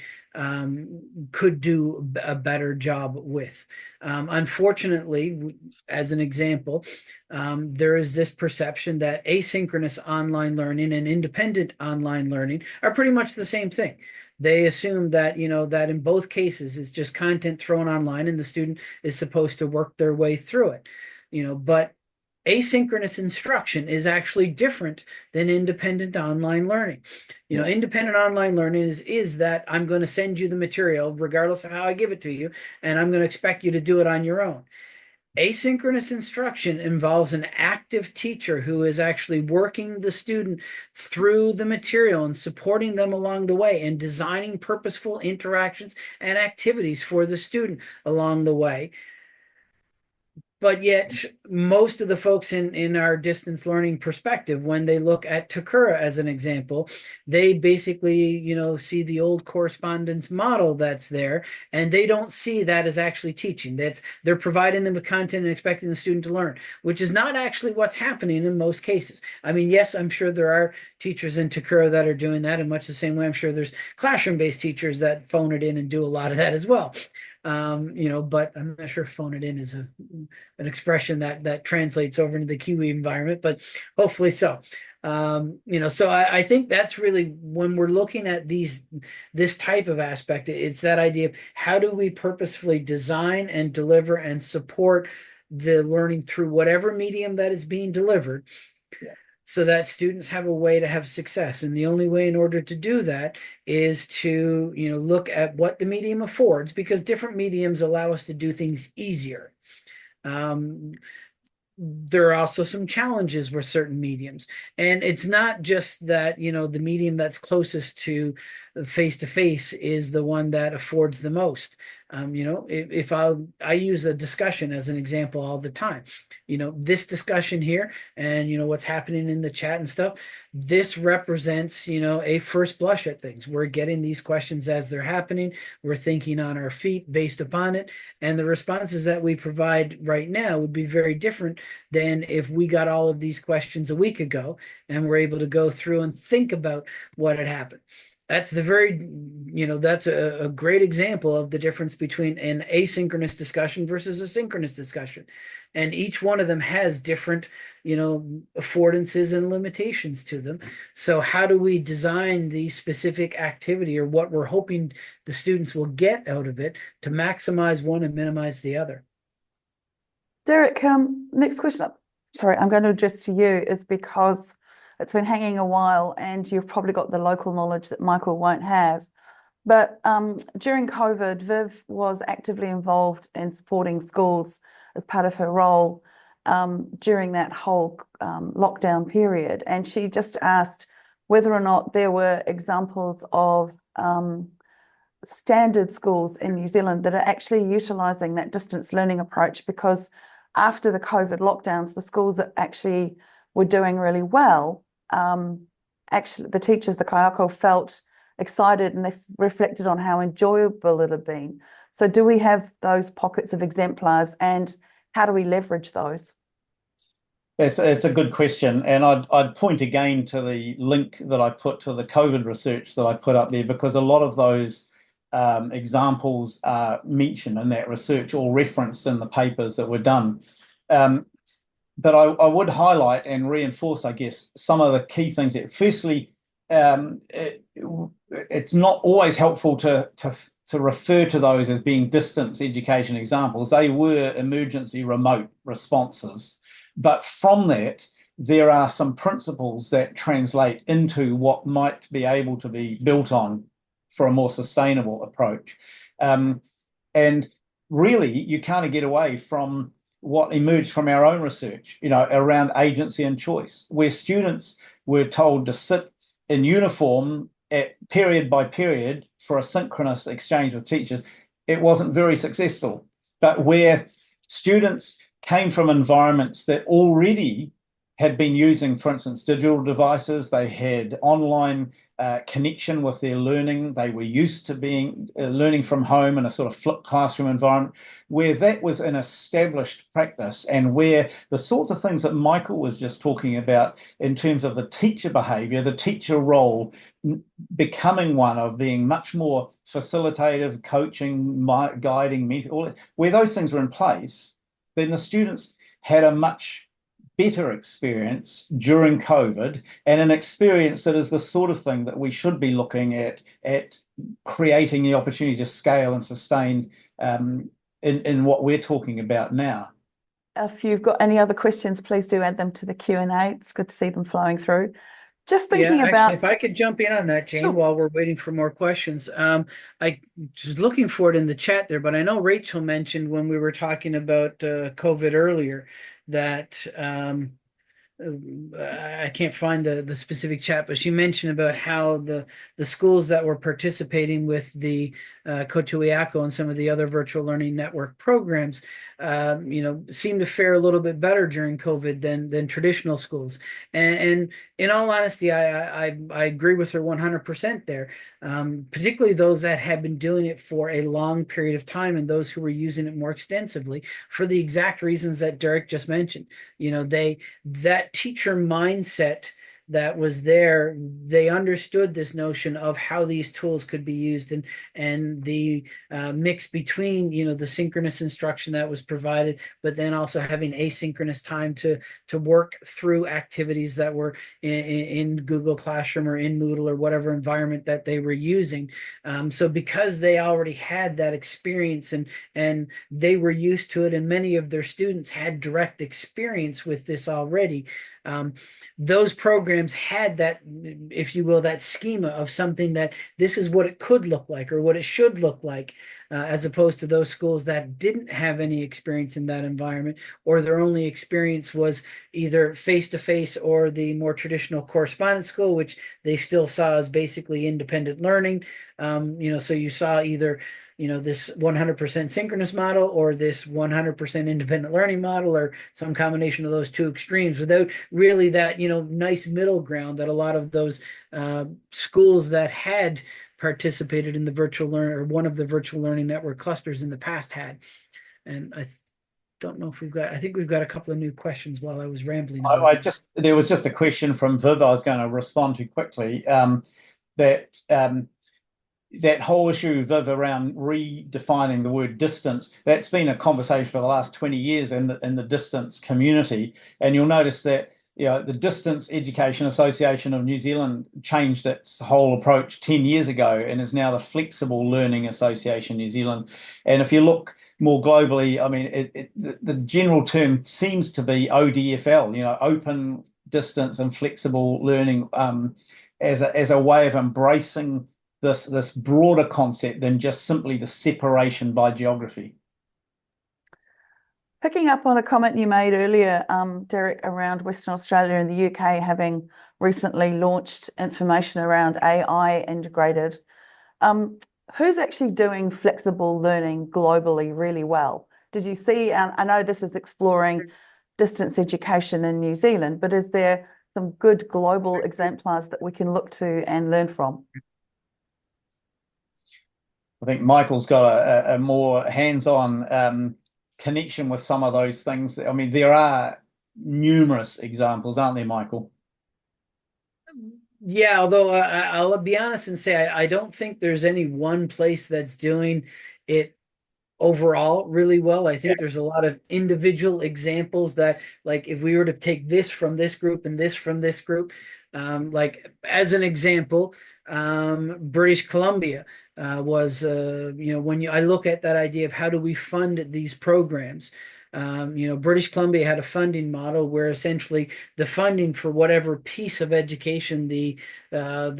could do a better job with. Unfortunately, as an example, there is this perception that asynchronous online learning and independent online learning are pretty much the same thing. They assume that, that in both cases it's just content thrown online and the student is supposed to work their way through it, but asynchronous instruction is actually different than independent online learning. Independent online learning is that I'm going to send you the material regardless of how I give it to you, and I'm going to expect you to do it on your own. Asynchronous instruction involves an active teacher who is actually working the student through the material and supporting them along the way and designing purposeful interactions and activities for the student along the way. But yet, most of the folks in our distance learning perspective, when they look at Takura as an example, they basically, see the old correspondence model that's there, and they don't see that as actually teaching. They're providing them with content and expecting the student to learn, which is not actually what's happening in most cases. I mean, yes, I'm sure there are teachers in Takura that are doing that in much the same way I'm sure there's classroom-based teachers that phone it in and do a lot of that as well. but I'm not sure phone it in is an expression that translates over into the Kiwi environment, but hopefully so. So I think that's really when we're looking at this type of aspect, it's that idea of how do we purposefully design and deliver and support the learning through whatever medium that is being delivered, so that students have a way to have success. And the only way in order to do that is to, look at what the medium affords, because different mediums allow us to do things easier. There are also some challenges with certain mediums, and it's not just that, the medium that's closest to face-to-face is the one that affords the most. If I use a discussion as an example all the time, this discussion here and, what's happening in the chat and stuff, this represents, a first blush at things. We're getting these questions as they're happening. We're thinking on our feet based upon it. And the responses that we provide right now would be very different than if we got all of these questions a week ago and we're able to go through and think about what had happened. That's that's a great example of the difference between an asynchronous discussion versus a synchronous discussion. And each one of them has different, affordances and limitations to them. So how do we design the specific activity or what we're hoping the students will get out of it to maximize one and minimize the other? Derek, next question. Sorry, I'm going to address to you is because it's been hanging a while and you've probably got the local knowledge that Michael won't have. But during COVID, Viv was actively involved in supporting schools as part of her role during that whole lockdown period. And she just asked whether or not there were examples of standard schools in New Zealand that are actually utilising that distance learning approach, because after the COVID lockdowns, the schools that actually were doing really well, actually the teachers, the kaiako, felt excited and they reflected on how enjoyable it had been. So do we have those pockets of exemplars and how do we leverage those? It's a good question, and I'd point again to the link that I put to the COVID research that I put up there, because a lot of those examples are mentioned in that research or referenced in the papers that were done. But I would highlight and reinforce, I guess, some of the key things. Firstly, it's not always helpful to refer to those as being distance education examples. They were emergency remote responses. But from that, there are some principles that translate into what might be able to be built on for a more sustainable approach. And really, you can't get away from what emerged from our own research, around agency and choice, where students were told to sit in uniform at period by period for a synchronous exchange with teachers. It wasn't very successful. But where students came from environments that already had been using, for instance, digital devices, they had online connection with their learning, they were used to being learning from home in a sort of flipped classroom environment, where that was an established practice, and where the sorts of things that Michael was just talking about in terms of the teacher behaviour, the teacher role becoming one of being much more facilitative, coaching, guiding, mentoring, where those things were in place, then the students had a much better experience during COVID, and an experience that is the sort of thing that we should be looking at creating the opportunity to scale and sustain in what we're talking about now. If you've got any other questions, please do add them to the Q&A. It's good to see them flowing through. Just thinking about... if I could jump in on that, Jane, sure, while we're waiting for more questions. I was looking for it in the chat there, but I know Rachel mentioned when we were talking about COVID earlier that I can't find the specific chat, but she mentioned about how the schools that were participating with the Kotuiako and some of the other virtual learning network programs, seem to fare a little bit better during COVID than traditional schools. And in all honesty, I agree with her 100% there, particularly those that have been doing it for a long period of time and those who were using it more extensively for the exact reasons that Derek just mentioned. That teacher mindset that was there, they understood this notion of how these tools could be used, and the mix between, you know, the synchronous instruction that was provided, but then also having asynchronous time to work through activities that were in Google Classroom or in Moodle or whatever environment that they were using. So because they already had that experience, and they were used to it, and many of their students had direct experience with this already, those programs had that, if you will, that schema of something that this is what it could look like or what it should look like, as opposed to those schools that didn't have any experience in that environment, or their only experience was either face-to-face or the more traditional correspondence school, which they still saw as basically independent learning. You know, so you saw either, you know, this 100% synchronous model or this 100% independent learning model, or some combination of those two extremes, without really that, you know, nice middle ground that a lot of those schools that had participated in the virtual learning, or one of the virtual learning network clusters in the past had. And I don't know if I think we've got a couple of new questions while I was rambling about there was just a question from Viv I was going to respond to quickly. That whole issue, Viv, around redefining the word distance, that's been a conversation for the last 20 years in the distance community. And you'll notice that, you know, the Distance Education Association of New Zealand changed its whole approach 10 years ago and is now the Flexible Learning Association New Zealand. And if you look more globally, I mean, the general term seems to be ODFL, you know, open, distance, and flexible learning, as a way of embracing this broader concept than just simply the separation by geography. Picking up on a comment you made earlier, Derek, around Western Australia and the UK having recently launched information around AI integrated, who's actually doing flexible learning globally really well? Did you see, I know this is exploring distance education in New Zealand, but is there some good global exemplars that we can look to and learn from? I think Michael's got a more hands-on connection with some of those things. I mean, there are numerous examples, aren't there, Michael? Yeah, although I'll be honest and say I don't think there's any one place that's doing it overall really well. I think there's a lot of individual examples that, like, if we were to take this from this group and this from this group, like as an example, British Columbia was, you know, when I look at that idea of how do we fund these programs, you know, British Columbia had a funding model where essentially the funding for whatever piece of education the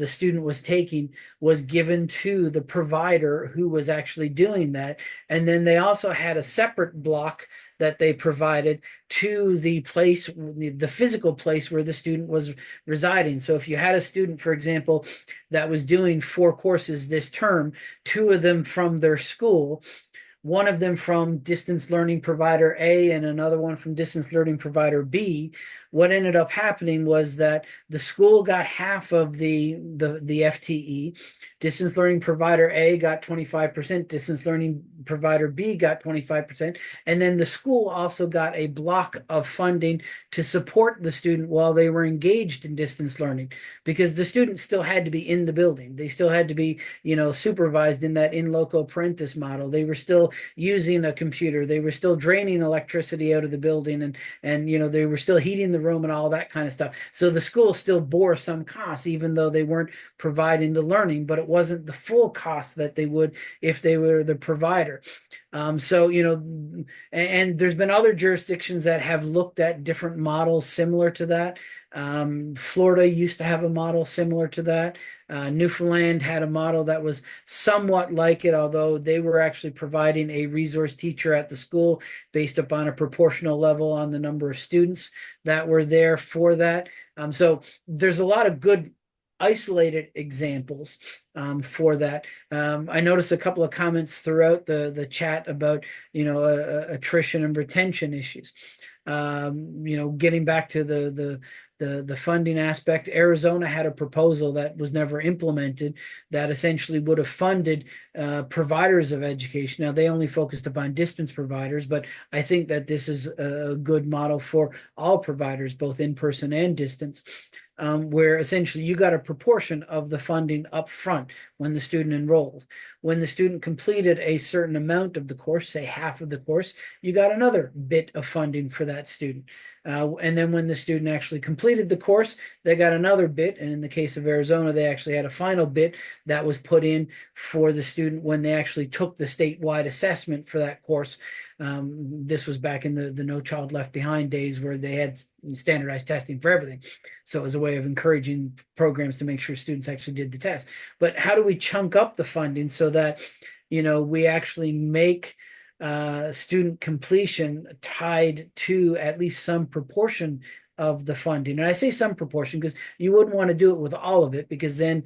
student was taking was given to the provider who was actually doing that. And then they also had a separate block that they provided to the place, the physical place where the student was residing. So if you had a student, for example, that was doing 4 courses this term, 2 of them from their school, one of them from distance learning provider A and another one from distance learning provider B, what ended up happening was that the school got half of the FTE. Distance learning provider A got 25%, distance learning provider B got 25%, and then the school also got a block of funding to support the student while they were engaged in distance learning, because the students still had to be in the building. They still had to be, you know, supervised in that in loco parentis model. They were still using a computer. They were still draining electricity out of the building, and you know, they were still heating the room and all that kind of stuff. So the school still bore some costs, even though they weren't providing the learning, but it wasn't the full cost that they would if they were the provider. So, you know, and there's been other jurisdictions that have looked at different models similar to that. Florida used to have a model similar to that. Newfoundland had a model that was somewhat like it, although they were actually providing a resource teacher at the school based upon a proportional level on the number of students that were there for that. So there's a lot of good isolated examples for that. I noticed a couple of comments throughout the chat about, you know, attrition and retention issues. You know, getting back to the funding aspect, Arizona had a proposal that was never implemented that essentially would have funded providers of education. Now, they only focused upon distance providers, but I think that this is a good model for all providers, both in person and distance. where essentially you got a proportion of the funding up front when the student enrolled. When the student completed a certain amount of the course, say half of the course, you got another bit of funding for that student. And then when the student actually completed the course, they got another bit. And in the case of Arizona, they actually had a final bit that was put in for the student when they actually took the statewide assessment for that course. This was back in the No Child Left Behind days where they had standardized testing for everything. So it was a way of encouraging programs to make sure students actually did the test. But how do we chunk up the funding so that, we actually make student completion tied to at least some proportion of the funding? And I say some proportion because you wouldn't want to do it with all of it, because then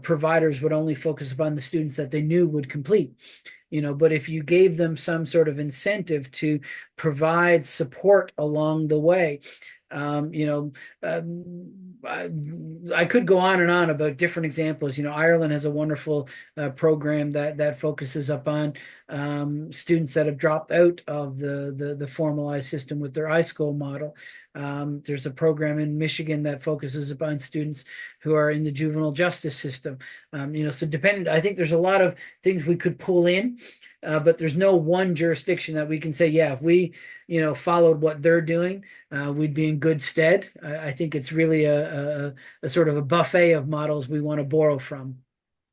providers would only focus upon the students that they knew would complete. But if you gave them some sort of incentive to provide support along the way, I could go on and on about different examples. Ireland has a wonderful program that focuses upon students that have dropped out of the formalized system with their iSchool model. There's a program in Michigan that focuses upon students who are in the juvenile justice system. So dependent, I think there's a lot of things we could pull in, but there's no one jurisdiction that we can say, yeah, if we, followed what they're doing, we'd be in good stead. I think it's really a sort of a buffet of models we want to borrow from.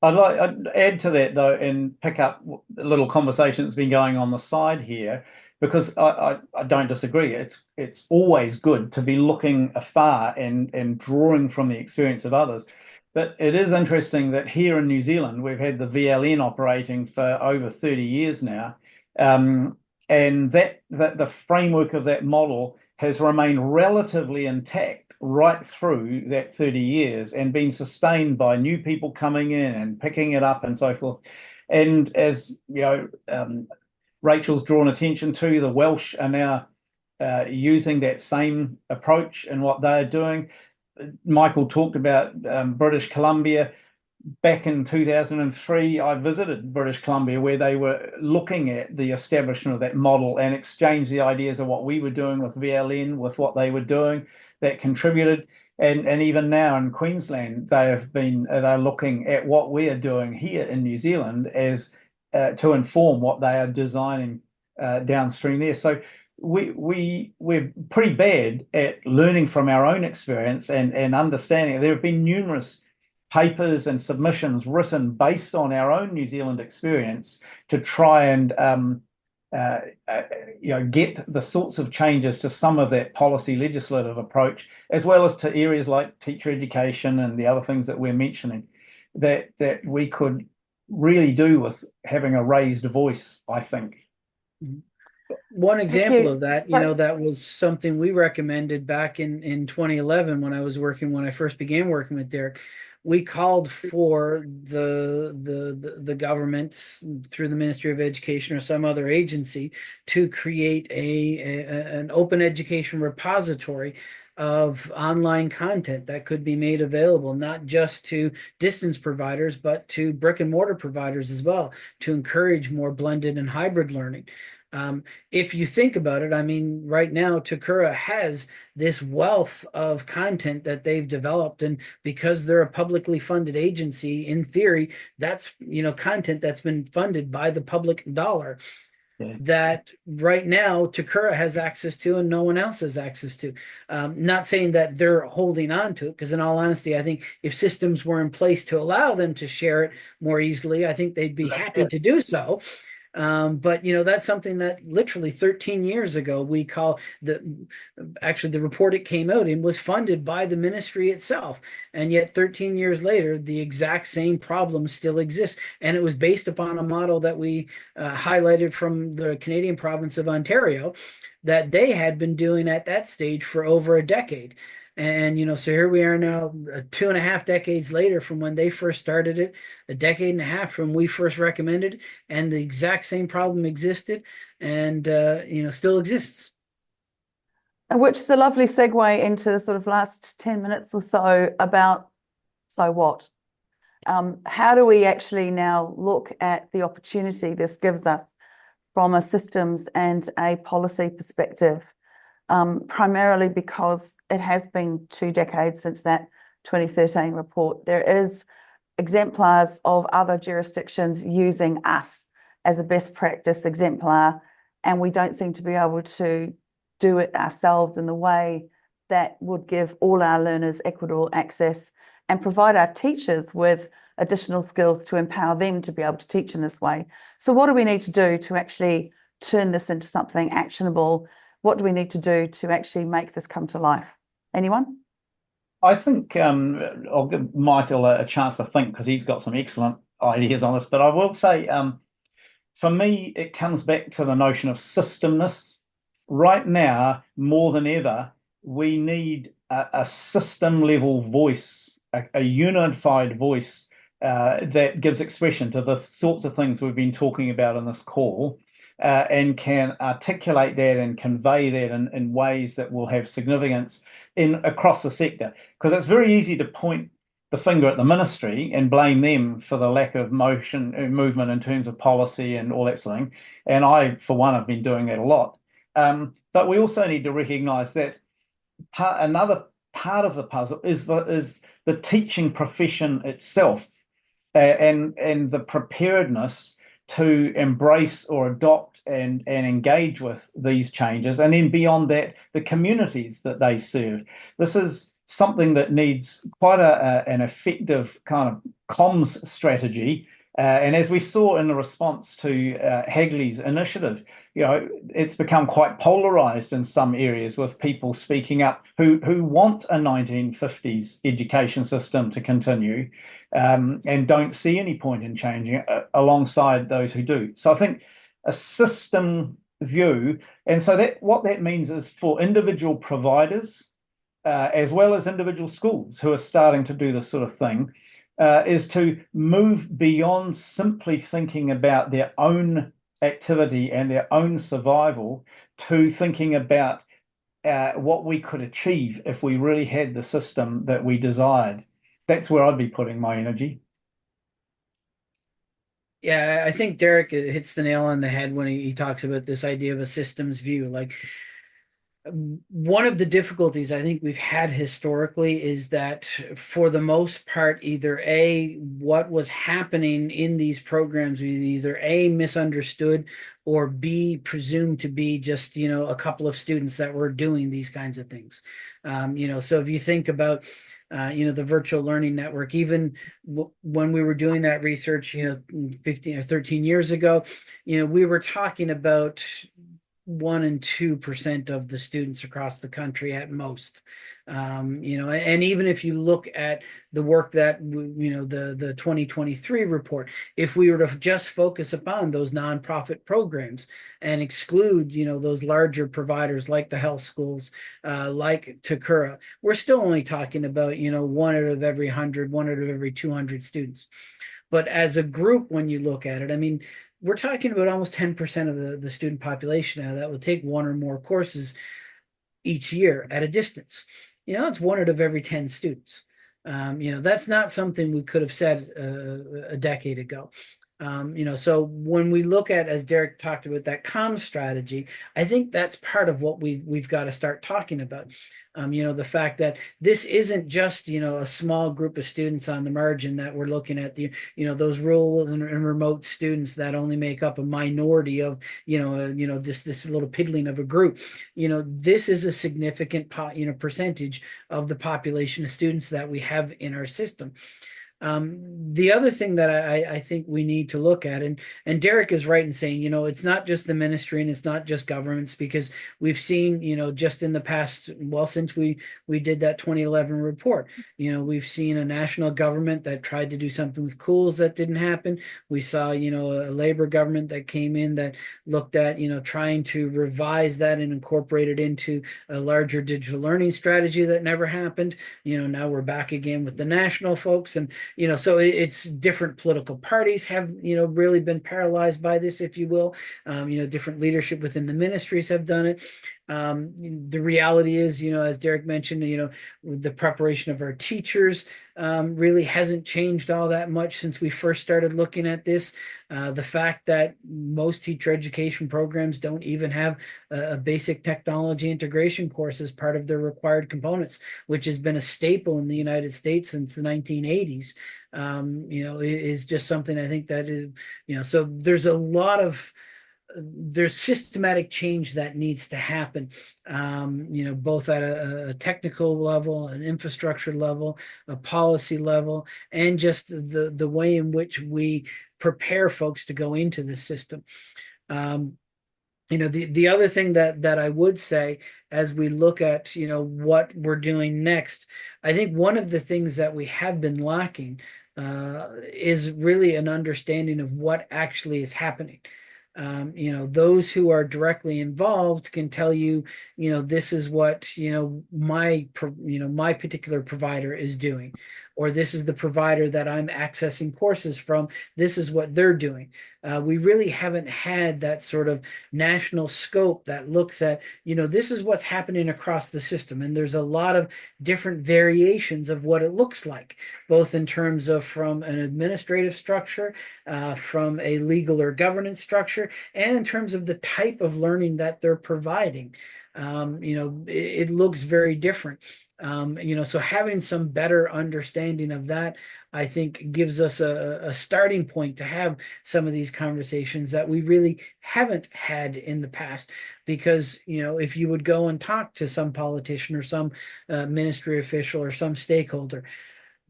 I'd add to that though, and pick up a little conversation that's been going on the side here, because I don't disagree. It's always good to be looking afar and drawing from the experience of others. But it is interesting that here in New Zealand, we've had the VLN operating for over 30 years now. And that the framework of that model has remained relatively intact right through that 30 years and been sustained by new people coming in and picking it up and so forth. And as Rachel's drawn attention to, the Welsh are now using that same approach in what they're doing. Michael talked about British Columbia. Back in 2003, I visited British Columbia, where they were looking at the establishment of that model and exchanged the ideas of what we were doing with VLN, with what they were doing that contributed. And even now in Queensland, they're looking at what we are doing here in New Zealand as to inform what they are designing downstream there. So we're pretty bad at learning from our own experience and understanding. There have been numerous papers and submissions written based on our own New Zealand experience to try and get the sorts of changes to some of that policy legislative approach, as well as to areas like teacher education and the other things that we're mentioning, that we could really do with having a raised voice, I think. One example of that, that was something we recommended back in 2011 when I first began working with Derek. We called for the government through the Ministry of Education or some other agency to create an open education repository of online content that could be made available, not just to distance providers, but to brick and mortar providers as well, to encourage more blended and hybrid learning. If you think about it, I mean, right now, Takura has this wealth of content that they've developed. And because they're a publicly funded agency, in theory, that's, content that's been funded by the public dollar. Yeah. That right now Takura has access to and no one else has access to. Not saying that they're holding on to it, because in all honesty, I think if systems were in place to allow them to share it more easily, I think they'd be happy to do so. But that's something that literally 13 years ago the report it came out in was funded by the ministry itself, and yet 13 years later the exact same problem still exists, and it was based upon a model that we highlighted from the Canadian province of Ontario that they had been doing at that stage for over a decade. And, so here we are now, 2.5 decades later from when they first started it, a decade and a half from we first recommended it, and the exact same problem existed and, still exists. Which is a lovely segue into the sort of last 10 minutes or so about, so what? How do we actually now look at the opportunity this gives us from a systems and a policy perspective primarily because it has been 2 decades since that 2013 report. There is exemplars of other jurisdictions using us as a best practice exemplar, and we don't seem to be able to do it ourselves in the way that would give all our learners equitable access and provide our teachers with additional skills to empower them to be able to teach in this way. So what do we need to do to actually turn this into something actionable? What do we need to do to actually make this come to life? Anyone? I think I'll give Michael a chance to think because he's got some excellent ideas on this. But I will say, for me, it comes back to the notion of systemness. Right now, more than ever, we need a system level voice, a unified voice that gives expression to the sorts of things we've been talking about in this call. And can articulate that and convey that in ways that will have significance across the sector. Because it's very easy to point the finger at the ministry and blame them for the lack of movement in terms of policy and all that sort of thing. And I, for one, have been doing that a lot. But we also need to recognise that another part of the puzzle is the teaching profession itself, and the preparedness to embrace or adopt and engage with these changes. And then beyond that, the communities that they serve. This is something that needs quite an effective kind of comms strategy. And as we saw in the response to Hagley's initiative, it's become quite polarized in some areas with people speaking up who want a 1950s education system to continue, and don't see any point in changing it, alongside those who do. So I think a system view, and so what that means is for individual providers, as well as individual schools who are starting to do this sort of thing, is to move beyond simply thinking about their own activity and their own survival to thinking about what we could achieve if we really had the system that we desired. That's where I'd be putting my energy. Yeah, I think Derek hits the nail on the head when he talks about this idea of a systems view. Like, one of the difficulties I think we've had historically is that for the most part, either A, what was happening in these programs was either A, misunderstood, or B, presumed to be just, a couple of students that were doing these kinds of things. So if you think about the virtual learning network, even when we were doing that research, 15 or 13 years ago, we were talking about 1% and 2% of the students across the country at most. And even if you look at the work that, the 2023 report, if we were to just focus upon those nonprofit programs and exclude, those larger providers like the health schools, like Takura, we're still only talking about, 1 out of every 100, 1 out of every 200 students. But as a group, when you look at it, I mean, we're talking about almost 10% of the student population now that will take 1 or more courses each year at a distance. It's 1 out of every 10 students. That's not something we could have said a decade ago. So when we look at, as Derek talked about, that comm strategy, I think that's part of what we've got to start talking about. The fact that this isn't just, a small group of students on the margin that we're looking at, those rural and remote students that only make up a minority of, this little piddling of a group. This is a significant percentage of the population of students that we have in our system. The other thing that I think we need to look at, and Derek is right in saying, it's not just the ministry and it's not just governments, because we've seen, just in the past, well, since we did that 2011 report, we've seen a national government that tried to do something with schools that didn't happen. We saw, a Labour government that came in that looked at, trying to revise that and incorporate it into a larger digital learning strategy that never happened. Now we're back again with the national folks, and so it's different political parties have, really been paralyzed by this, if you will. Different leadership within the ministries have done it. The reality is, as Derek mentioned, the preparation of our teachers really hasn't changed all that much since we first started looking at this. The fact that most teacher education programs don't even have a basic technology integration course as part of their required components, which has been a staple in the United States since the 1980s, is just something I think that is, so there's systematic change that needs to happen, both at a technical level, an infrastructure level, a policy level, and just the way in which we prepare folks to go into the system. The other thing that I would say as we look at, what we're doing next, I think one of the things that we have been lacking is really an understanding of what actually is happening. Those who are directly involved can tell you, this is what, my particular provider is doing, or this is the provider that I'm accessing courses from. This is what they're doing. We really haven't had that sort of national scope that looks at, this is what's happening across the system. And there's a lot of different variations of what it looks like, both in terms of from an administrative structure, from a legal or governance structure, and in terms of the type of learning that they're providing. It looks very different. So having some better understanding of that, I think, gives us a starting point to have some of these conversations that we really haven't had in the past. Because, if you would go and talk to some politician or some ministry official or some stakeholder,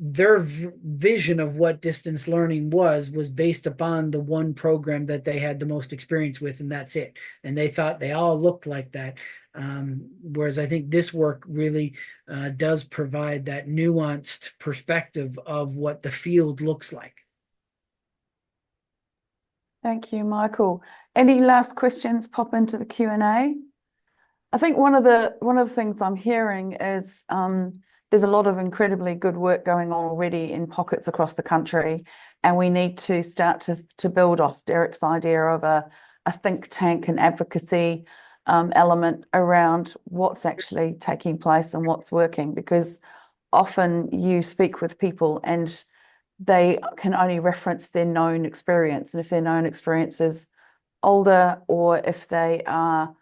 their vision of what distance learning was based upon the one program that they had the most experience with, and that's it. And they thought they all looked like that. Whereas I think this work really does provide that nuanced perspective of what the field looks like. Thank you, Michael. Any last questions pop into the Q&A? I think one of the things I'm hearing is there's a lot of incredibly good work going on already in pockets across the country, and we need to start to build off Derek's idea of a think tank and advocacy element around what's actually taking place and what's working, because often you speak with people and they can only reference their known experience, and if their known experience is older, or if they are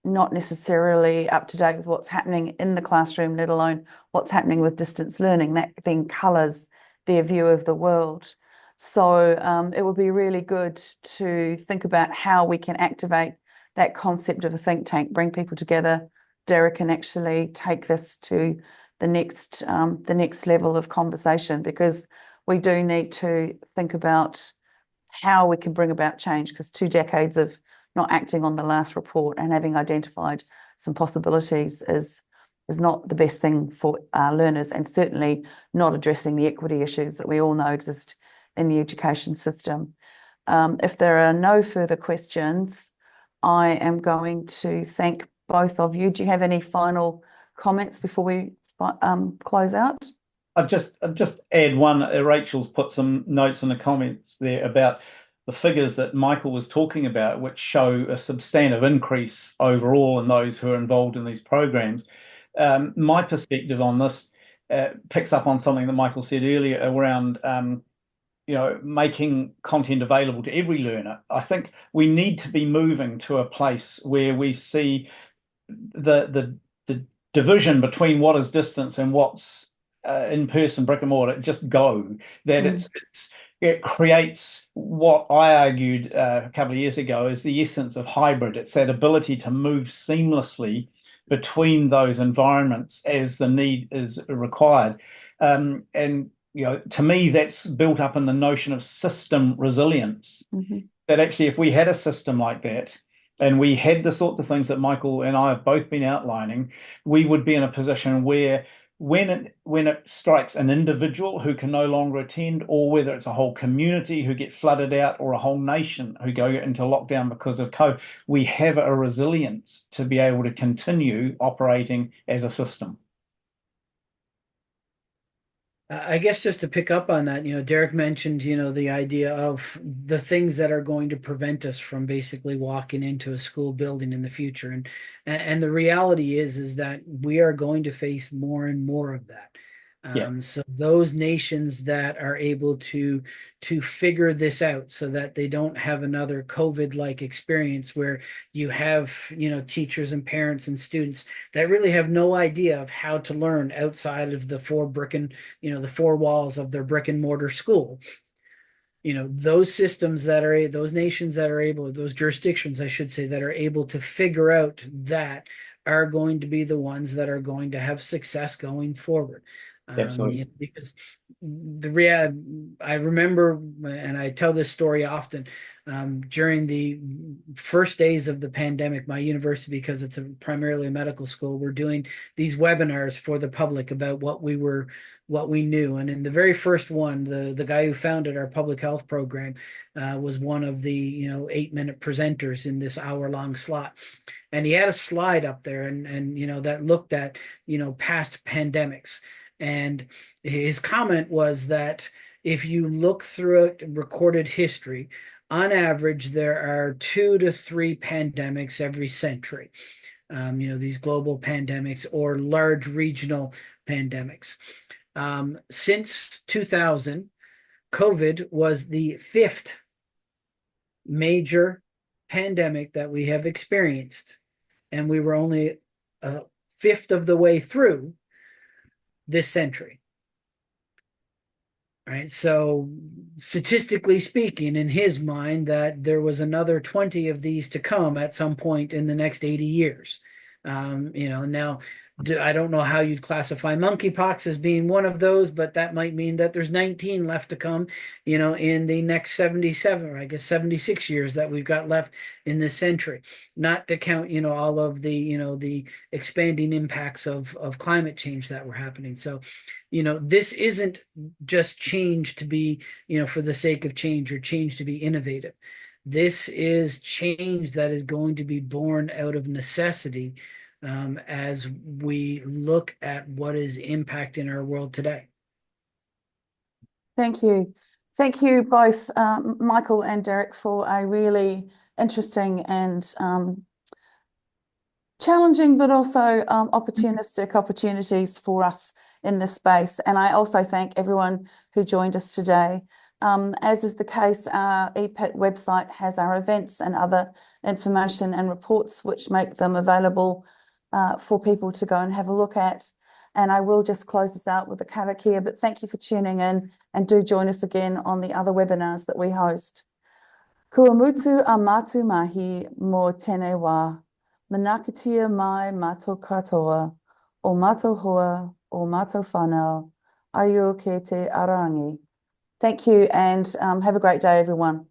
not necessarily up to date with what's happening in the classroom, let alone what's happening with distance learning, that then colours their view of the world. So it would be really good to think about how we can activate that concept of a think tank, bring people together. Derek can actually take this to the next level of conversation, because we do need to think about how we can bring about change, because 2 decades of not acting on the last report and having identified some possibilities is not the best thing for our learners, and certainly not addressing the equity issues that we all know exist in the education system. If there are no further questions, I am going to thank both of you. Do you have any final comments before we close out? I'll just add one. Rachel's put some notes in the comments there about the figures that Michael was talking about, which show a substantive increase overall in those who are involved in these programs. My perspective on this picks up on something that Michael said earlier around making content available to every learner. I think we need to be moving to a place where we see the division between what is distance and what's in-person brick and mortar just go. That it creates what I argued a couple of years ago is the essence of hybrid. It's that ability to move seamlessly between those environments as the need is required. And to me, that's built up in the notion of system resilience. That actually, if we had a system like that, and we had the sorts of things that Michael and I have both been outlining, we would be in a position where when it strikes an individual who can no longer attend, or whether it's a whole community who get flooded out, or a whole nation who go into lockdown because of COVID, we have a resilience to be able to continue operating as a system. I guess just to pick up on that, Derek mentioned, the idea of the things that are going to prevent us from basically walking into a school building in the future. And the reality is that we are going to face more and more of that. Yeah, So those nations that are able to figure this out so that they don't have another COVID-like experience where you have, teachers and parents and students that really have no idea of how to learn outside of the the four walls of their brick and mortar school. Those systems those nations that are able, those jurisdictions, I should say, that are able to figure out that are going to be the ones that are going to have success going forward. absolutely. Because I remember, and I tell this story often, during the first days of the pandemic, my university, because it's primarily a medical school, we're doing these webinars for the public about what we knew. And in the very first one, the guy who founded our public health program was one of the 8-minute presenters in this hour-long slot, and he had a slide up there, and that looked at past pandemics. And his comment was that if you look through recorded history, on average, there are 2 to 3 pandemics every century. These global pandemics or large regional pandemics. Since 2000, COVID was the 5th major pandemic that we have experienced, and we were only a fifth of the way through this century. Right. So statistically speaking, in his mind, that there was another 20 of these to come at some point in the next 80 years. Now I don't know how you'd classify monkeypox as being one of those, but that might mean that there's 19 left to come, in the next 77, or I guess 76 years that we've got left in this century, not to count, all of the expanding impacts of climate change that were happening. So, this isn't just change to be, for the sake of change or change to be innovative. This is change that is going to be born out of necessity as we look at what is impacting our world today. Thank you. Thank you both, Michael and Derek, for a really interesting and challenging, but also opportunistic opportunities for us in this space. And I also thank everyone who joined us today. As is the case, our EPIT website has our events and other information and reports which make them available for people to go and have a look at. And I will just close this out with a karakia, but thank you for tuning in, and do join us again on the other webinars that we host. Kua mutu a mātu mahi mō tēnei wā, manakatia mai mātou katoa, o mātou hoa, o mātou whanau, aio ke te arangi. Thank you, and have a great day, everyone.